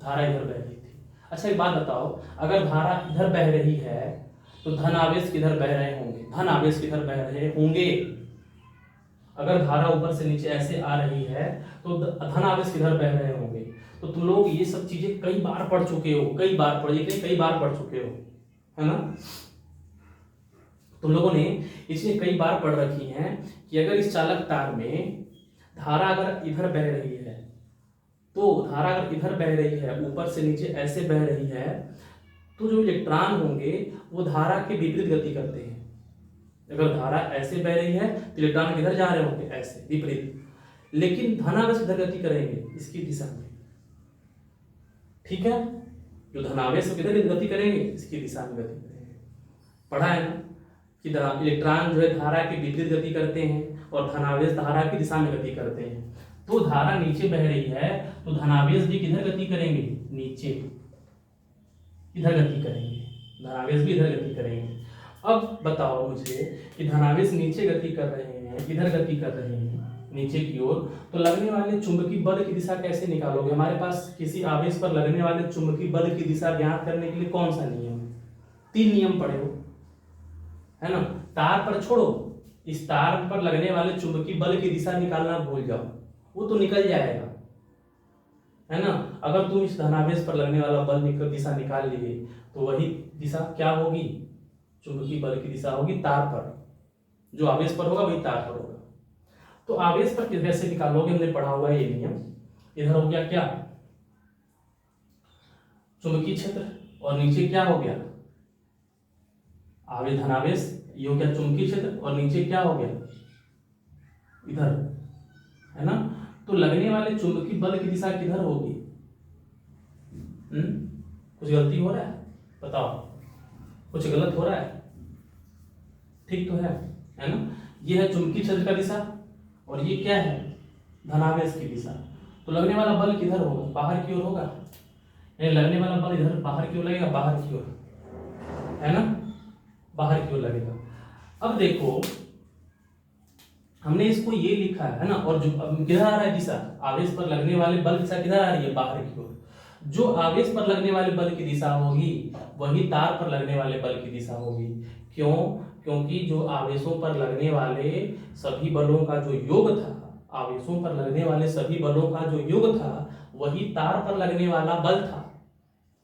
Speaker 1: धारा इधर बह रही थी। अच्छा एक बात बताओ, अगर धारा इधर बह रही है तो धन आवेश किधर बह रहे होंगे, धन आवेश किधर बह रहे होंगे। अगर धारा ऊपर से नीचे ऐसे आ रही है तो धन आवेश किधर बह रहे होंगे। तो तुम लोग ये सब चीजें कई बार पढ़ चुके हो, कई बार पढ़ी, कई बार पढ़ चुके हो, है ना। तुम लोगों ने इसलिए कई बार पढ़ रखी हैं कि अगर इस चालक तार में धारा अगर इधर बह रही है, तो धारा अगर इधर बह रही है, ऊपर से नीचे ऐसे बह रही है, तो जो इलेक्ट्रॉन होंगे वो धारा के विपरीत गति करते हैं। अगर धारा ऐसे बह रही है तो इलेक्ट्रॉन किधर जा रहे होंगे, ऐसे विपरीत, लेकिन धनावेश किधर गति करेंगे, इसकी दिशा में। ठीक है, जो धनावेश किधर गति करेंगे, इसकी दिशा में गति करेंगे। पढ़ा है ना कि इलेक्ट्रॉन जो है धारा के विपरीत गति करते हैं और धनावेश धारा की दिशा में गति करते हैं। तो धारा नीचे बह रही है तो धनावेश भी किधर गति करेंगे, नीचे, इधर गति करेंगे, धनावेश भी इधर गति करेंगे। अब बताओ मुझे कि धनावेश नीचे गति कर रहे हैं, इधर गति कर रहे हैं नीचे की ओर, तो लगने वाले चुंबकीय बल की दिशा कैसे निकालोगे। हमारे पास किसी आवेश पर लगने वाले चुंबकीय बल की दिशा ज्ञात करने के लिए कौन सा नियम, 3 नियम पढ़े हो, है ना। तार पर छोड़ो, इस तार पर लगने वाले चुंबकीय बल की दिशा निकालना भूल जाओ, वो तो निकल जाएगा, है ना। अगर तुम इस धनावेश पर लगने वाला बल दिशा निकाल लिए तो वही दिशा क्या होगी, चुंबकीय बल की दिशा होगी तार पर, जो आवेश पर होगा वही तार पर होगा। तो आवेश पर कैसे निकालोगे, हमने पढ़ा हुआ है ये नियम। इधर हो गया क्या, चुंबकीय क्षेत्र, और नीचे क्या हो गया, आवेश धनावेश, ये हो गया चुंबकीय क्षेत्र, और नीचे क्या हो गया, इधर, है ना। तो लगने वाले चुंबकीय बल की दिशा किधर होगी, कुछ गलती हो रहा है, बताओ, कुछ गलत हो रहा है, ठीक तो है ना। ये है चुंबकीय क्षेत्र का दिशा और ये क्या है, धनावेश की दिशा। तो लगने वाला बल किधर होगा, बाहर की ओर होगा, यानी लगने वाला बल इधर बाहर की ओर लगेगा, बाहर की ओर, है ना, बाहर की ओर लगेगा। अब देखो हमने इसको ये लिखा है ना, और जो अब किधर आ रहा है दिशा, आवेश पर लगने वाले बल दिशा किधर आ रही है, बाहर की ओर। जो आवेश पर लगने वाले बल की दिशा होगी वही तार पर लगने वाले बल की दिशा होगी। क्यों? क्योंकि जो आवेशों पर लगने वाले सभी बलों का जो योग था, आवेशों पर लगने वाले सभी बलों का जो योग था वही तार पर लगने वाला बल था।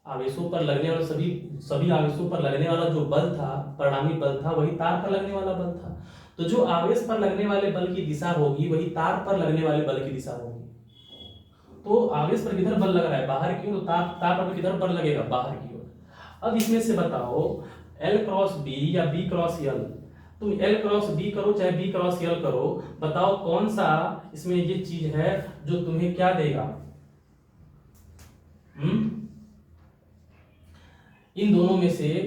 Speaker 1: आवेशों पर लगने वाले सभी सभी आवेशों पर लगने वाला जो बल था, परिणामी बल था, वही तार पर लगने वाला बल था। तो जो आवेश पर लगने वाले बल की दिशा होगी वही तार पर लगने वाले बल की दिशा होगी। तो आवेश पर किधर बल लग रहा है, बाहर की ओर, तो तार पर किधर बल लगेगा, बाहर की ओर। अब इसमें से बताओ L क्रॉस बी या B क्रॉस L, तुम L क्रॉस बी करो चाहे B क्रॉस L करो, बताओ कौन सा इसमें ये चीज है जो तुम्हें क्या देगा। इन दोनों में से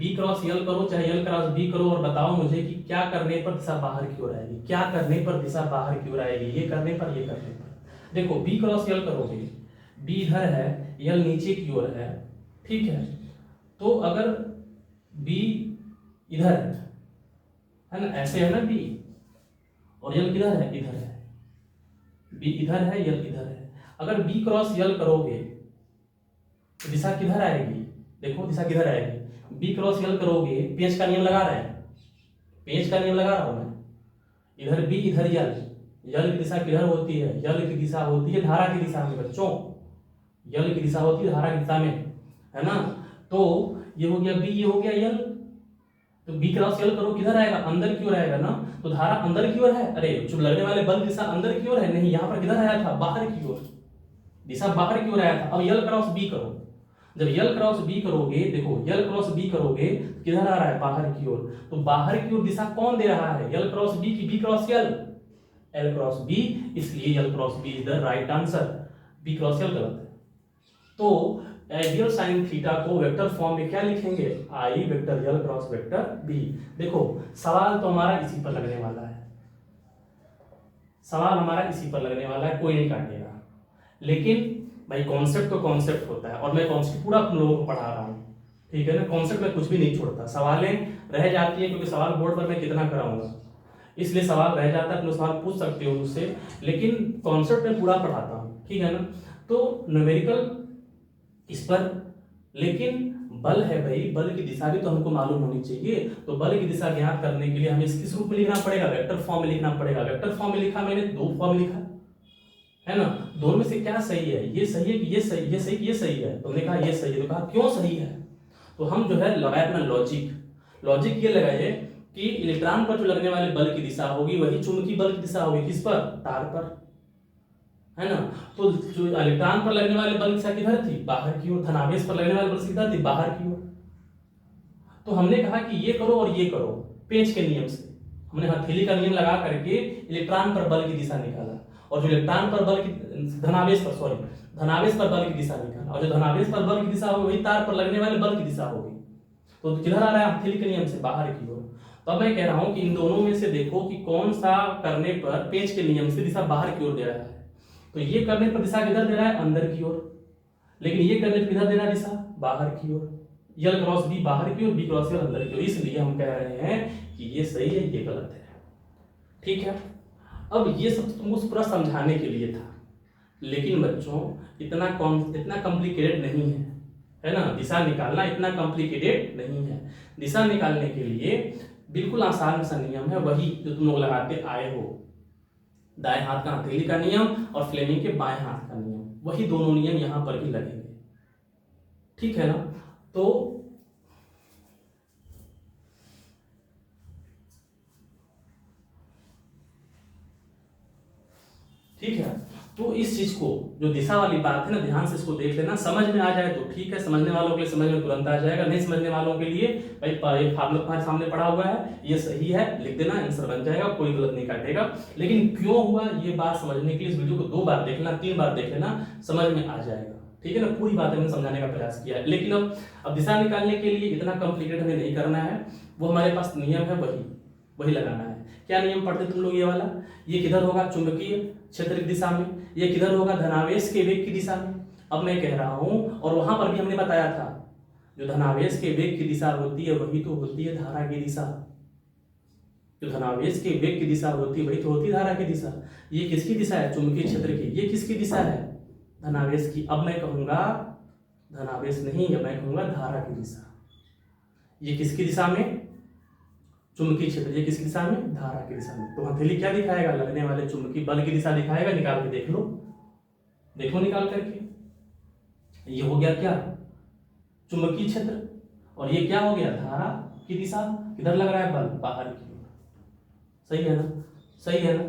Speaker 1: B क्रॉस L करो चाहे L क्रॉस B करो और बताओ मुझे कि क्या करने पर दिशा बाहर की ओर आएगी, क्या करने पर दिशा बाहर की ओर आएगी, ये करने पर, ये करने पर। देखो B क्रॉस L करोगे, B इधर है, L नीचे की ओर है, ठीक है। तो अगर B इधर है ना, ऐसे है ना B, और L किधर है, इधर है। B इधर है, L इधर है। अगर B क्रॉस L करोगे तो दिशा किधर आएगी, देखो दिशा किधर आएगी। B क्रॉस L करोगे, पेंच का नियम लगा रहे हैं, पेंच का नियम लगा रहा हूं मैं, इधर B इधर L, L की दिशा किधर होती है, L की दिशा होती है धारा की दिशा में बच्चों, L की दिशा होती है धारा की दिशा में, है ना। तो ये हो गया B, ये हो गया L। तो B क्रॉस L करो, किधर आएगा, अंदर की ओर आएगा ना, तो धारा अंदर की ओर है। अरे जो लगने वाले बल दिशा अंदर की ओर है, नहीं यहाँ पर किधर आया था, बाहर की ओर, दिशा बाहर की ओर आया था। अब L क्रॉस B करो, जब L क्रॉस B करोगे, देखो L क्रॉस B करोगे किधर आ रहा है, बाहर की ओर। तो बाहर की ओर दिशा कौन दे रहा है, L क्रॉस B की B cross L, L cross B, इसलिए L cross B is the right answer, B cross L गलत है। तो आइडियल साइन थीटा को वेक्टर फॉर्म में क्या लिखेंगे, I vector L cross vector B। देखो सवाल तो हमारा इसी पर लगने वाला है, सवाल हमारा इसी पर लगने वाला है, कोई नहीं काटेगा। लेकिन भाई कॉन्सेप्ट तो कॉन्सेप्ट होता है, और मैं कॉन्सेप्ट पूरा तुम लोगों को पढ़ा रहा हूँ, ठीक है ना। कॉन्सेप्ट में कुछ भी नहीं छोड़ता, सवालें रह जाती है क्योंकि सवाल बोर्ड पर मैं कितना कराऊंगा, इसलिए सवाल रह जाता है, तुम सवाल पूछ सकते हो मुझसे, लेकिन कॉन्सेप्ट में पूरा पढ़ाता हूँ, ठीक है ना। तो न्यूमेरिकल इस पर, लेकिन बल है भाई, बल की दिशा भी तो हमको मालूम होनी चाहिए। तो बल की दिशा ज्ञात करने के लिए हमें किस रूप में लिखना पड़ेगा, वेक्टर फॉर्म में लिखना पड़ेगा। वेक्टर फॉर्म में लिखा मैंने, दो फॉर्म लिखा है ना, दोनों में से क्या सही है, ये सही है कि ये सही, ये सही कि ये सही है। तुमने कहा ये सही है, तो कहा क्यों सही है, तो हम जो है लगाए अपना लॉजिक, लॉजिक ये लगाए कि इलेक्ट्रॉन पर जो लगने वाले बल की दिशा होगी वही चुंबकीय बल की दिशा होगी, किस पर, तार पर, है ना। तो जो इलेक्ट्रॉन पर लगने वाले बल की दिशा किधर थी, बाहर की ओर। धनावेश पर लगने वाले बल की किधर थी, बाहर की ओर। तो हमने कहा कि ये करो और ये करो, पेंच के नियम से हमने हथेली का नियम लगा करके इलेक्ट्रॉन पर बल की दिशा निकाला, और जो इलेक्ट्रॉन पर बल की धनावेश पर, सॉरी धनावेश पर बल की दिशा निकाला, और जो धनावेश पर बल की दिशा होगी वही तार पर लगने वाले बल की दिशा होगी। तो किधर आ रहा है, हथेली के नियम से बाहर की ओर। तो अब मैं कह रहा हूं कि इन दोनों में से देखो कि कौन सा करने पर पेंच के नियम से दिशा बाहर की ओर दे रहा है। तो ये करने पर दिशा किधर दे रहा है, अंदर की ओर, लेकिन ये करने पर किधर दे रहा है दिशा, बाहर की ओर। L क्रॉस B बाहर की ओर, B क्रॉस L अंदर की ओर, इसलिए हम कह रहे हैं कि ये सही है, ये गलत है, ठीक है। अब ये सब तुमको पूरा समझाने के लिए था, लेकिन बच्चों इतना कॉम्प्लिकेटेड नहीं है ना, दिशा निकालना इतना कॉम्प्लिकेटेड नहीं है। दिशा निकालने के लिए बिल्कुल आसान सा नियम है, वही जो तुम लोग लगाते आए हो, दाएं हाथ का हथेली का नियम और फ्लेमिंग के बाएं हाथ का नियम, वही दोनों नियम यहां पर भी लगेंगे, ठीक है ना। तो ठीक है, तो इस चीज को, जो दिशा वाली बात है ना, ध्यान से इसको देख लेना, समझ में आ जाए तो ठीक है, समझने वालों के लिए समझ में तुरंत आ जाएगा, नहीं समझने वालों के लिए भाई ये फार्मूला तुम्हारे सामने पड़ा हुआ है, ये सही है, लिख देना, आंसर बन जाएगा, कोई गलत नहीं काटेगा। लेकिन क्यों हुआ ये बात समझने के लिए इस वीडियो को 2 बार देख लेना, 3 बार देख लेना, समझ में आ जाएगा, ठीक है ना। पूरी बात हमने समझाने का प्रयास किया है, लेकिन अब दिशा निकालने के लिए इतना कॉम्प्लिकेट हमें नहीं करना है, वो हमारे पास नियम है, वही लगाना है। क्या नियम पढ़ते तुम लोग, ये वाला, ये किधर होगा, चुंबकीय क्षेत्र की दिशा में, ये किधर होगा, धनावेश के वेग की दिशा में। अब मैं कह रहा हूं, और वहां पर भी हमने बताया था जो धनावेश के वेग की दिशा होती है वही तो होती है धारा की दिशा। जो धनावेश के वेग की दिशा होती है वही तो होती है धारा की दिशा। ये किसकी दिशा है? चुंबकीय क्षेत्र की। ये किसकी दिशा है? धनावेश की। अब मैं कहूंगा धनावेश नहीं है, मैं कहूंगा धारा की दिशा। ये किसकी दिशा में? चुंबकीय क्षेत्र। ये किसकी दिशा में? धारा की दिशा में। तो हथेली क्या दिखाएगा? लगने वाले चुंबकीय बल की दिशा दिखाएगा। निकाल के देख लो, देखो निकाल करके। ये हो गया क्या? चुंबकीय क्षेत्र। और ये क्या हो गया? धारा की दिशा। किधर लग रहा है बल? बाहर की ओर। सही है ना? सही है ना?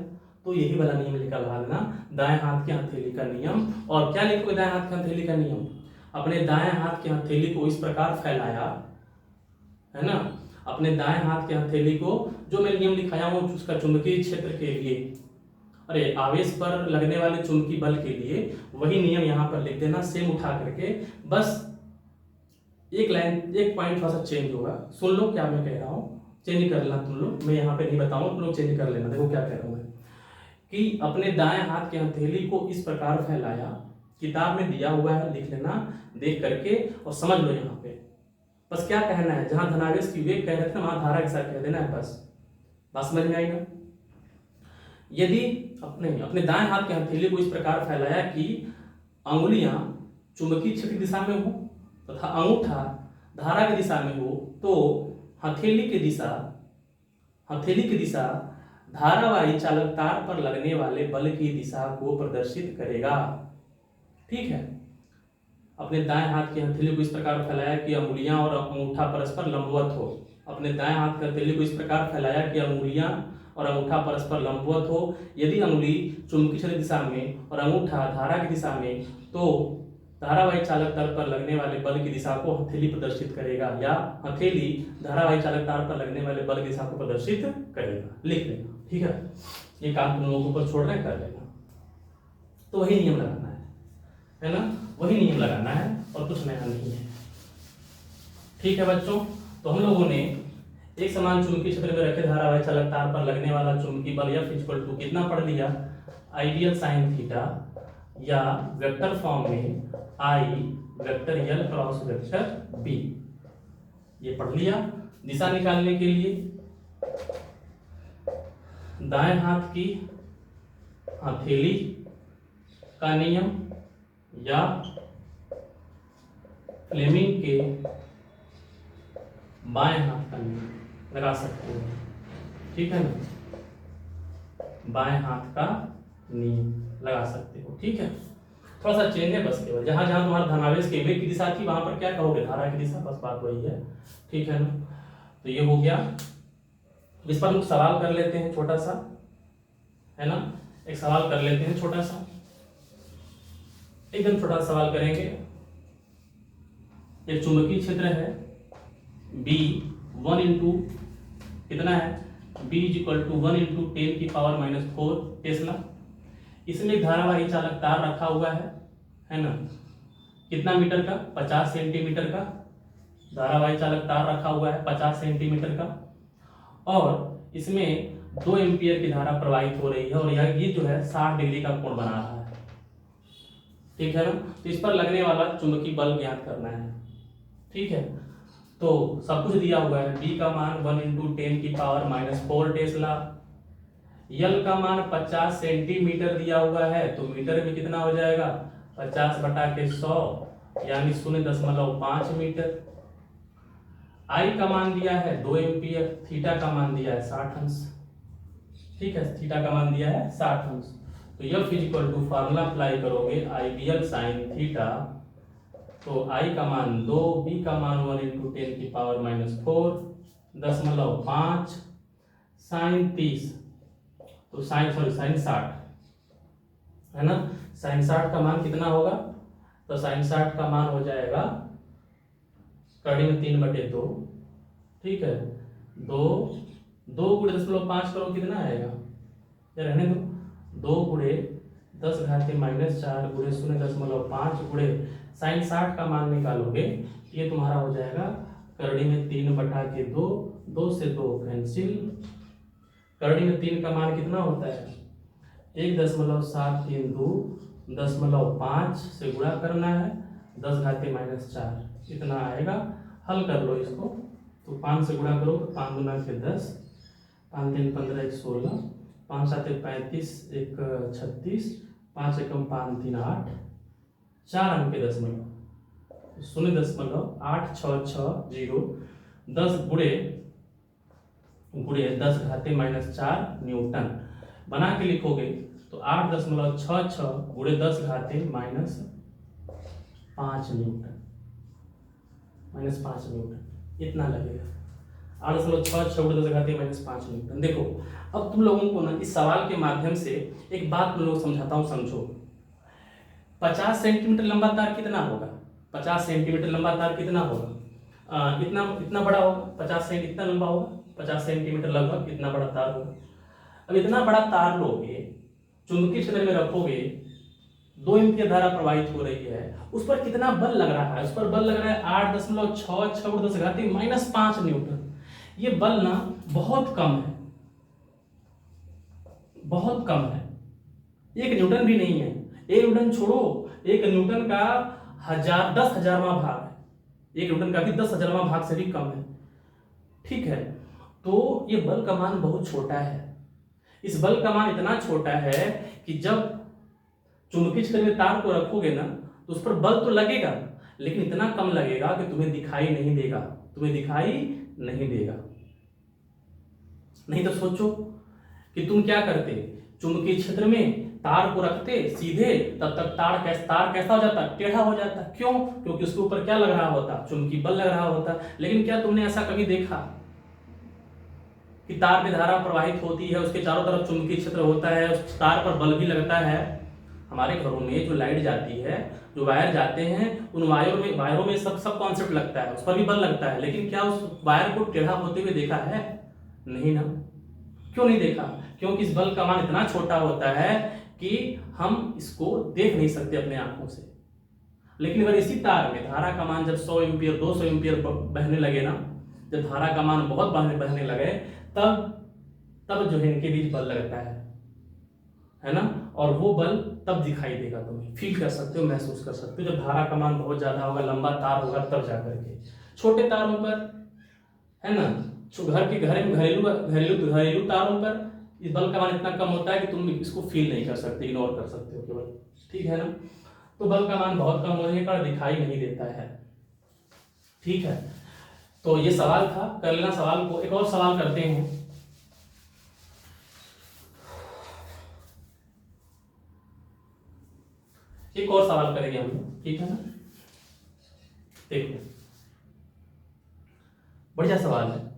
Speaker 1: तो यही वाला नियम निकल देना, दाएं हाथ की हथेली का नियम। और क्या लिखोगे दाएं हाथ की हथेली का नियम? अपने दाएं हाथ की हथेली को इस प्रकार फैलाया, है ना, अपने दाएं हाथ की हथेली को, जो मैं नियम लिखाया हूं उसका चुंबकीय क्षेत्र के लिए, अरे आवेश पर लगने वाले चुंबकीय बल के लिए, वही नियम यहाँ पर लिख देना सेम उठा करके। बस एक लाइन, एक पॉइंट थोड़ा सा चेंज होगा। सुन लो क्या मैं कह रहा हूँ, चेंज कर लेना तुम लोग। मैं यहाँ पे नहीं बताऊंगा, तुम लोग चेंज कर लेना। देखो क्या कह रहा हूँ मैं, कि अपने दाएं हाथ की हथेली को इस प्रकार फैलाया। किताब में दिया हुआ है, लिख लेना देख करके और समझ लो। यहाँ पे बस क्या कहना है, जहां धनावेश की वेग कह रहे थे ना वहां धारा के साथ कह देना है। बस बात समझ में आएगा। यदि अपने दाएं हाथ की हथेली को इस प्रकार फैलाया कि अंगुलियां चुंबकीय क्षेत्र की दिशा में हो तथा अंगूठा धारा की दिशा में हो, तो हथेली की दिशा धारावाही चालक तार पर लगने वाले बल की दिशा को प्रदर्शित करेगा। ठीक है। अपने दाएं हाथ की हथेली को इस प्रकार फैलाया कि अंगुलियां और अंगूठा परस्पर लंबवत हो। अपने दाएं हाथ की हथेली को इस प्रकार फैलाया कि अंगुलियां और अंगूठा परस्पर लंबवत हो। यदि अंगुली चुंबकीय क्षेत्र दिशा में और अंगूठा धारा की दिशा में, तो धारावाही चालक तार पर लगने वाले बल की दिशा को हथेली प्रदर्शित करेगा, या हथेली धारावाही चालक तार पर लगने वाले बल की दिशा को प्रदर्शित करेगा। लिख लेना, ठीक है। ये काम तुम लोगों को ऊपर छोड़ रहे हैं, कर लेना। तो वही नियम लगाना है ना, वही नियम लगाना है और कुछ नया नहीं है। ठीक है बच्चों, तो हम लोगों ने एक समान चुंबकीय क्षेत्र में रखे धारावाही चालक तार पर लगने वाला चुंबकीय बल F इक्वल टू कितना पढ़ लिया? आइडियल साइन थीटा, या वेक्टर फॉर्म में I vector L cross vector B, ये पढ़ लिया। दिशा निकालने के लिए दाएं हाथ की हथेली का नियम या फ्लेमिंग के बाएं हाथ का नियम लगा सकते हो। ठीक है ना, बाएं हाथ का नियम लगा सकते हो। ठीक है, थोड़ा सा चेंज है बस, केवल जहां जहां तुम्हारा धनावेश के वेग की दिशा थी वहां पर क्या कहोगे? धारा की दिशा। बस बात वही है। ठीक है ना, तो ये हो गया। इस पर हम सवाल कर लेते हैं छोटा सा, है ना। एक सवाल कर लेते हैं छोटा सा, एकदम छोटा सवाल करेंगे। एक चुंबकीय क्षेत्र है B 1 इंटू कितना है? B is equal to 1 into 10 की पावर -4 टेस्ला। इसमें धारावाही चालक तार रखा हुआ है ना, कितना मीटर का? 50 सेंटीमीटर का धारावाही चालक तार रखा हुआ है, 50 सेंटीमीटर का। और इसमें 2 एम्पियर की धारा प्रवाहित हो रही है, और ये जो है 60 डिग्री का कोण बना रहा है। ठीक है ना, तो इस पर लगने वाला चुंबकीय बल ज्ञात करना है। ठीक है, तो सब कुछ दिया हुआ है। B का मान 1 इंटू 10 की पावर -4 टेस्ला, L का मान 50 सेंटीमीटर दिया हुआ है, तो मीटर में कितना हो जाएगा? 50 बटा के 100 यानी 0.5 मीटर। I का मान दिया है 2 एम्पियर, थीटा का मान दिया है 60 अंश। ठीक है, थीटा का मान दिया है 60 अंश। तो F is equal to formula apply करोगे आइडियल साइन थीटा, तो I का मान 2, B का मान 1 इंटू 10 की पावर -4.5 साइन 30, तो साइन 60 है ना। साइन 60 का मान कितना होगा? तो साइन 60 का मान हो जाएगा कड़ी में 3/2। ठीक है, 2 गुणे 10.5 करो, कितना आएगा? या रहने दो, 2 गुणे 10 घाते -4 गुणे 0.5 गुणे साइन 60 का मान निकालोगे, ये तुम्हारा हो जाएगा करड़ी में 3/2, 2 से 2 कैंसिल। करड़ी में 3 का मान कितना होता है? 1.732 0.5 से गुणा करना है, 10⁻⁴ इतना आएगा। हल कर लो इसको, तो 5 से गुणा करो तो 5 दूना के 10, 5 3 15 1 16, 5 7 35 1 36, 5 एकम 5 3 8, 4 अंक के दशमलव, 0.866 10 गुणे 10⁻⁴ न्यूटन बना के लिखोगे तो 8.66 गुणे 10⁻⁻5 न्यूटन, -5 न्यूटन इतना लगेगा। 8.66 गुणे 10⁻⁻5 न्यूटन। देखो अब तुम लोगों को ना इस सवाल के माध्यम से एक बात तुम लोग समझाता हूँ, समझो। 50 सेंटीमीटर लंबा तार कितना होगा? 50 सेंटीमीटर लंबा तार कितना होगा? इतना बड़ा होगा, 50 सेंट इतना लंबा होगा, 50 सेंटीमीटर लगभग इतना बड़ा तार होगा। अब इतना बड़ा तार लोगे, चुंबकीय क्षेत्र में रखोगे, 2 एम्पीयर धारा प्रवाहित हो रही है, उस पर कितना बल लग रहा है? उस पर बल लग रहा है 8.66 × 10⁻⁻5 न्यूटन। ये बल ना बहुत कम है, बहुत कम है, 1 न्यूटन भी नहीं है। 1 न्यूटन छोड़ो, 1 न्यूटन का 10,000वां भाग है, 1 न्यूटन का भी 10,000वां भाग से भी कम है। ठीक है, तो ये बल का मान बहुत छोटा है। इस बल का मान इतना छोटा है कि जब चुंबकीय क्षेत्र में तार को रखोगे ना तो उस पर बल तो लगेगा, लेकिन इतना कम लगेगा कि तुम्हें दिखाई नहीं देगा, तुम्हें दिखाई नहीं देगा। नहीं तो सोचो कि तुम क्या करते, चुंबकीय क्षेत्र में तार को रखते सीधे, तब तक तार कैसा हो जाता? टेढ़ा हो जाता। क्यों? क्योंकि उसके ऊपर क्या लग रहा होता? चुंबकीय बल लग रहा होता। लेकिन क्या तुमने ऐसा कभी देखा कि तार में धारा प्रवाहित होती है, उसके चारों तरफ चुंबकीय क्षेत्र होता है, उस तार पर बल भी लगता है? हमारे घरों में जो लाइट जाती है, जो वायर जाते हैं, उन वायरों में सब कॉन्सेप्ट लगता है, उस पर भी बल लगता है। लेकिन क्या उस वायर को टेढ़ा होते हुए देखा है? नहीं ना। क्यों नहीं देखा? क्योंकि इस बल का मान इतना छोटा होता है कि हम इसको देख नहीं सकते अपने आंखों से। लेकिन अगर इसी तार में धारा का मान जब 100 एम्पीयर 200 एम्पीयर बहने लगे ना, जब धारा का मान बहुत बहने लगे, तब जो है इनके बीच बल लगता है ना, और वो बल तब दिखाई देगा, तुम्हें फील कर सकते हो, महसूस कर सकते हो। जब धारा का मान बहुत ज्यादा होगा, लंबा तार होगा, तब जाकर के। छोटे तारों पर है ना, घरेलू तारों पर इस बल का मान इतना कम होता है कि तुम इसको फील नहीं कर सकते, इग्नोर कर सकते हो केवल। ठीक है ना, तो बल का मान बहुत कम होने के कारण दिखाई नहीं देता है। ठीक है, तो ये सवाल था, कर लेना सवाल को। एक और सवाल करते हैं। एक और सवाल करेंगे हम, ठीक है ना। देखो बढ़िया सवाल है।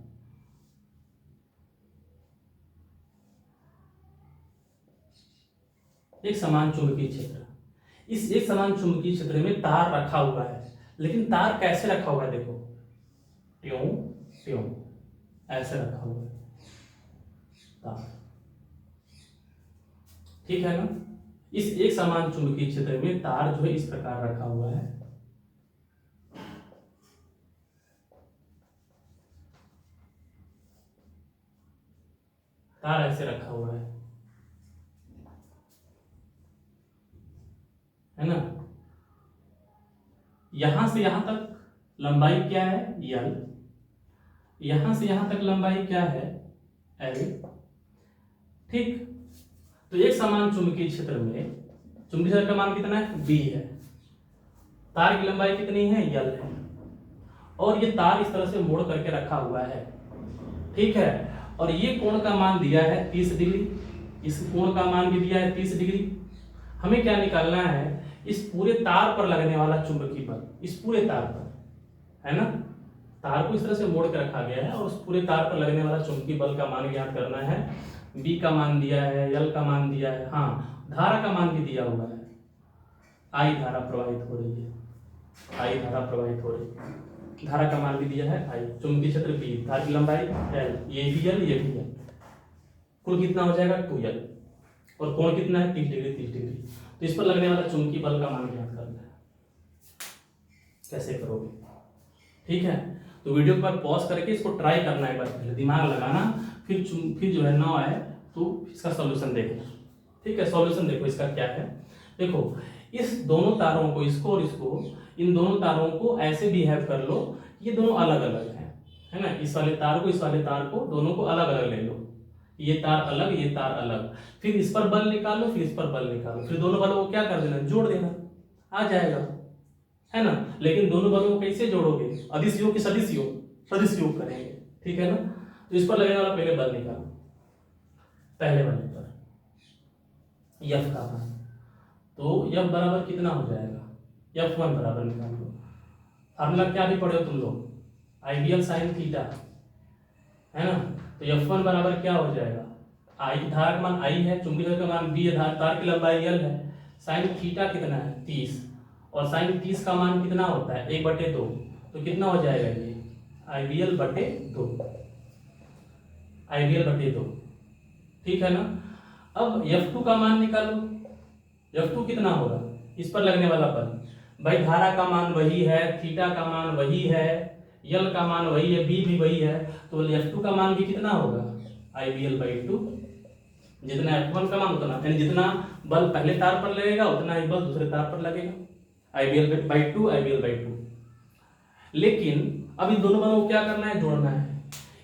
Speaker 1: एक समान चुंबकीय क्षेत्र, इस एक समान चुंबकीय क्षेत्र में तार रखा हुआ है, लेकिन तार कैसे रखा हुआ है? देखो ट्यों ट्यों ऐसे रखा हुआ है तार। ठीक है ना, इस एक समान चुंबकीय क्षेत्र में तार जो है इस प्रकार रखा हुआ है। तार ऐसे रखा हुआ है ना। यहां से यहां तक लंबाई क्या है? L। यहां से यहां तक लंबाई क्या है? L। ठीक, तो एक समान चुंबकीय क्षेत्र में चुंबकीय क्षेत्र का मान कितना है? B है। तार की लंबाई कितनी है? L है। और ये तार इस तरह से मोड़ करके रखा हुआ है। ठीक है, और ये कोण का मान दिया है 30 डिग्री, इस कोण का मान भी दिया है 30 डिग्री। हमें क्या निकालना है? इस पूरे तार पर लगने वाला चुंबकीय बल, इस पूरे तार पर, है ना। तार को इस तरह से मोड़ के रखा गया है और उस पूरे तार पर लगने वाला चुंबकीय बल का मान ज्ञात करना है। बी का मान दिया है, एल का मान दिया है, हाँ धारा का मान भी दिया हुआ है। आई धारा प्रवाहित हो रही है, आई धारा प्रवाहित हो रही है, धारा का मान भी दिया है आई। चुंबकीय क्षेत्र बी, धारा की लंबाई एल, ये भी एल, ये भी एल, कुल कितना हो जाएगा 2L, और कोण कितना है 30 डिग्री 30 डिग्री। तो इस पर लगने वाला चुंबकीय बल का मान ज्ञात करना है। कैसे करोगे? ठीक है, तो वीडियो पर पॉज करके इसको ट्राई करना है एक बार, पहले दिमाग लगाना, फिर जो है ना आए तो इसका सॉल्यूशन देखना। ठीक है, सॉल्यूशन देखो इसका क्या है। देखो इस दोनों तारों को, इसको और इसको, इन दोनों तारों को ऐसे बिहेव कर लो, ये दोनों अलग अलग हैं, है ना। इस वाले तार को, इस वाले तार को, दोनों को अलग अलग ले लो, ये तार अलग, ये तार अलग, फिर इस पर बल निकालो, फिर इस पर बल निकालो, फिर दोनों बलों को क्या कर देना, जोड़ देना, आ जाएगा, है ना। लेकिन दोनों बलों को कैसे जोड़ोगे, अदिश योग कि सदिश योग, सदिश योग करेंगे, ठीक है ना। तो इस पर लगने वाला पहले बल निकालो, पहले वाले पर F का मान, तो F बराबर कितना हो जाएगा, F1 बराबर निकाल लो। फार्मूला क्या भी पढ़े हो तुम लोग, आइडियल साइन थीटा, है ना। तो F1 बराबर क्या हो जाएगा, आई धारा का मान I है, चुंबकीय का मान B है, तार की लंबाई L है, साइन थीटा कितना है 30, और साइन 30 का मान कितना होता है 1/2, तो कितना हो जाएगा ये IBL/2, IBL/2, ठीक है ना। अब F2 का मान निकालो, F2 कितना होगा, इस पर लगने वाला बल, भाई धारा का मान वही है, थीटा का मान वही है, L का मान वही है, B भी वही है, तो F2 का मान भी कितना होगा IBL/2, जितना F1 का मान उतना, यानी जितना बल पहले तार पर लगेगा उतना ही बल दूसरे तार पर लगेगा, IBL/2, IBL/2। लेकिन अब इन दोनों बलों को क्या करना है, जोड़ना है।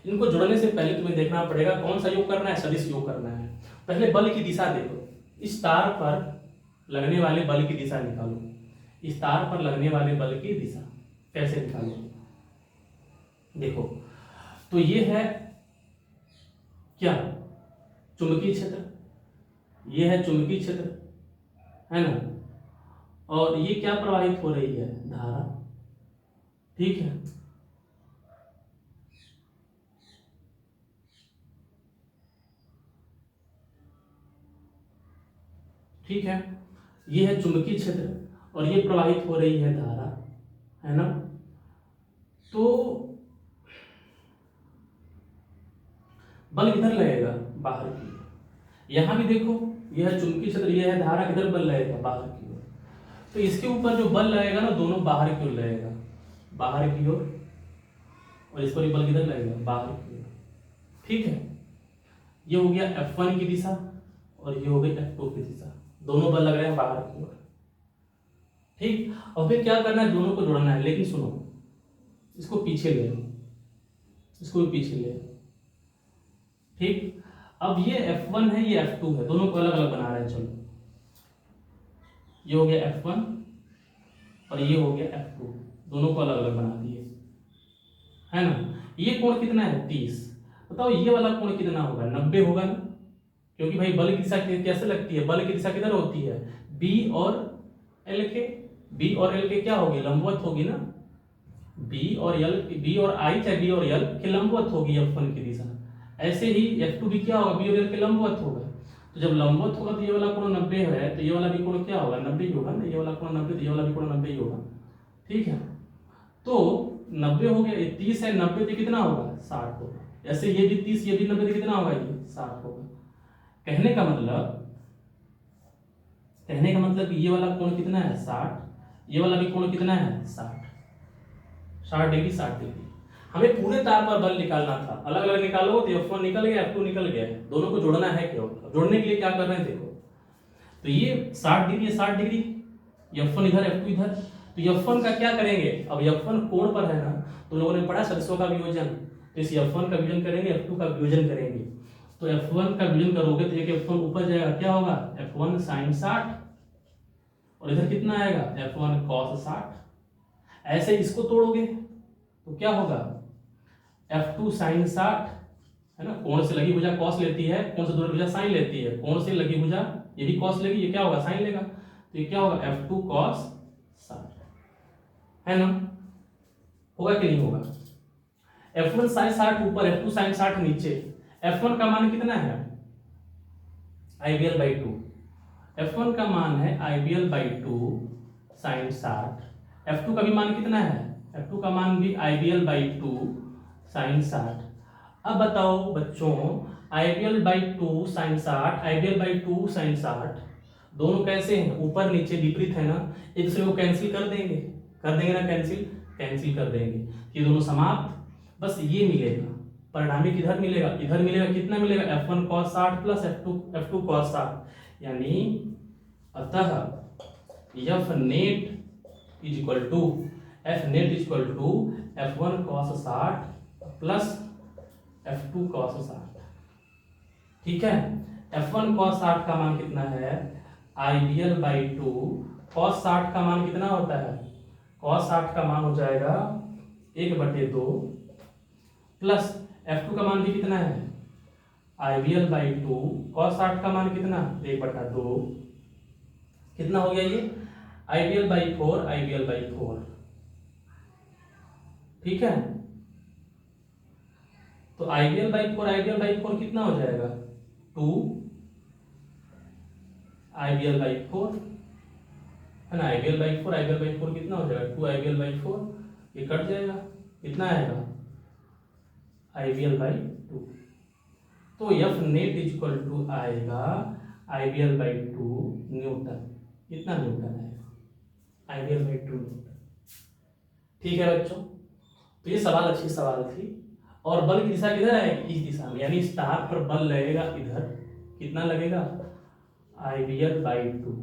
Speaker 1: इनको जोड़ने से पहले तुम्हें देखना पड़ेगा कौन सा योग करना है, सदिश योग करना है। पहले बल की दिशा देखो, इस तार पर लगने वाले बल की दिशा निकालो, इस तार पर लगने वाले बल की दिशा कैसे निकालो, देखो तो ये है क्या, चुंबकीय क्षेत्र, ये है चुंबकीय क्षेत्र, है ना, और ये क्या प्रवाहित हो रही है, धारा, ठीक है। ठीक है, ये है चुंबकीय क्षेत्र और ये प्रवाहित हो रही है धारा, है ना। तो बल किधर लगेगा, बाहर की। यहां भी देखो, यह है चुंबकीय क्षेत्र, यह है धारा, किधर बल लगेगा, बाहर की ओर। तो इसके ऊपर जो बल लगेगा ना, दोनों बाहर की ओर लगेगा, बाहर की ओर, और इस पर भी बल किधर लगेगा, बाहर की ओर, ठीक है। ये हो गया F1 की दिशा और ये हो गई F2 की दिशा, दोनों बल लग रहे हैं बाहर की ओर, ठीक। अब फिर क्या करना है, दोनों को जोड़ना है, लेकिन सुनो, इसको पीछे ले लो, इसको भी पीछे ले लो, ठीक। अब ये F1 है, ये F2 है, दोनों को अलग अलग बना रहे हैं, चलो ये हो गया F1 और ये हो गया F2, दोनों को अलग अलग बना दिए, है ना। ये कोण कितना है 30, बताओ ये वाला कोण कितना होगा, 90 होगा ना, क्योंकि भाई बल की दिशा कैसे लगती है, बल की दिशा किधर होती है, B और L के, B और L के क्या होगी, लंबवत होगी ना, B और I चाहे B और L के लंबवत होगी F1 की दिशा। ऐसे ही F2 भी क्या होगा, B और L के लंबवत होगा, तो जब लंबवत होगा तो ये वाला कोण 90 है, तो ये वाला भी कोण क्या होगा, 90 ही होगा ना, ये वाला कोण 90, तो ये वाला भी कोण 90 ही होगा, ठीक है। तो 90 हो गया, 30 है, 90 तो कितना होगा, 60 होगा। ऐसे ये भी 30, ये भी 90 तो कितना होगा, ये 60 होगा। कहने का मतलब ये वाला कोण कितना है 60, ये वाला भी कोण कितना है 60 डिग्री, 60 डिग्री। हमें पूरे तार पर बल निकालना था, अलग अलग निकालो तो F1 निकल गया, F2 निकल गया, दोनों को जोड़ना है क्यों, जोड़ने के लिए क्या कर रहे हैं देखो, तो ये 60 डिग्री, ये 60 डिग्री, F1 इधर, F2 इधर, तो F1 का क्या करेंगे, अब F1 कोण पर है ना, तो लोगों ने पढ़ा सदिशों का वियोजन, तो इस F1 का वियोजन करेंगे, F2 का वियोजन करेंगे, तो F1 का वियोजन करोगे तो एक F1 ऊपर जाएगा, क्या होगा F1 sin 60, और इधर कितना आएगा F1 cos 60। ऐसे इसको तोड़ोगे तो क्या होगा F2 sin 60, है ना, कोण से लगी भुजा cos लेती है, कोण से दूर भुजा sin लेती है, कोण से लगी भुजा ये भी cos लेगी, ये क्या होगा sin लेगा, तो ये क्या होगा F2 cos 60, है ना, होगा कि नहीं होगा। F1 sin 60 ऊपर, F2 sin 60 नीचे, F1 का मान कितना है IBL/2, F1 का मान है IBL/2 sin 60, F2 का भी मान कितना है, F2 का मान भी IBL/2 sin 60। अब बताओ बच्चों, IBL/2 sin 60, IBL/2 sin 60 दोनों कैसे हैं, ऊपर नीचे विपरीत है ना, एक दूसरे को कैंसिल कर देंगे ना, कैंसिल कर देंगे, ये दोनों समाप्त, बस ये मिलेगा, परिणामी किधर मिलेगा, इधर मिलेगा, कितना मिलेगा F1 cos 60 plus F2 cos 60, यानी अतः F net is equal to F1 cos 60 plus F2 cos 60। ठीक है, F1 cos 60 का मान कितना है, IBL/2। cos 60 का मान कितना होता है, cos 60 का मान हो जाएगा 1/2 प्लस F2 का मान भी कितना है, IBL/2। cos 60 का मान कितना, 1/2। कितना हो गया ये, IBL/4। ठीक है, तो IBL/4 कितना हो जाएगा, 2 IBL/4 है ना। IBL/4 कितना हो जाएगा, 2 IBL/4। ये कट जाएगा, कितना आएगा, IBL/2। तो F net is equal to आएगा IBL/2 न्यूटन। कितना न्यूटन आएगा, IBL/2 न्यूटन। ठीक है बच्चों, तो ये सवाल अच्छी सवाल थी। और बल की दिशा किधर आएगी, इस दिशा में, यानी स्टार पर बल लगेगा इधर। कितना लगेगा, IBL/2।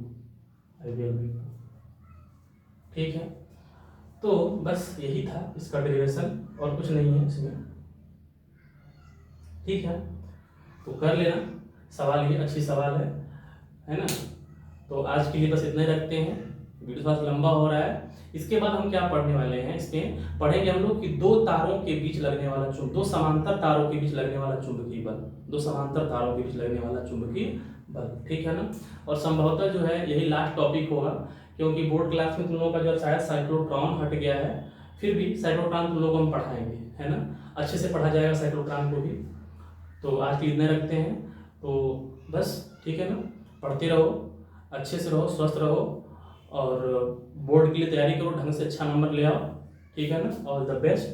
Speaker 1: ठीक है, तो बस यही था इसका डेरिवेशन, और कुछ नहीं है इसमें। ठीक है, तो कर लेना सवाल, ये अच्छी सवाल है ना। तो आज के लिए बस इतना ही रखते हैं, वीडियो थोड़ा लंबा हो रहा है। इसके बाद हम क्या पढ़ने वाले हैं, इसमें पढ़ेंगे हम लोग कि दो तारों के बीच लगने वाला दो समांतर तारों के बीच लगने वाला चुंबकीय बल। दो समांतर तारों के बीच लगने वाला चुंबकीय बल, ठीक है ना। और संभवतः जो है यही लास्ट टॉपिक होगा, क्योंकि बोर्ड क्लास में तुम लोगों का जो शायद साइक्लोट्रॉन हट गया है। फिर भी साइक्लोट्रॉन तुम लोगों को हम पढ़ाएंगे, है ना, अच्छे से पढ़ा जाएगा साइक्लोट्रॉन को भी। तो आज के इतने रखते हैं, तो बस ठीक है ना, पढ़ते रहो, अच्छे से रहो, स्वस्थ रहो, और बोर्ड के लिए तैयारी करो, ढंग से अच्छा नंबर ले आओ। ठीक है ना, ऑल द बेस्ट।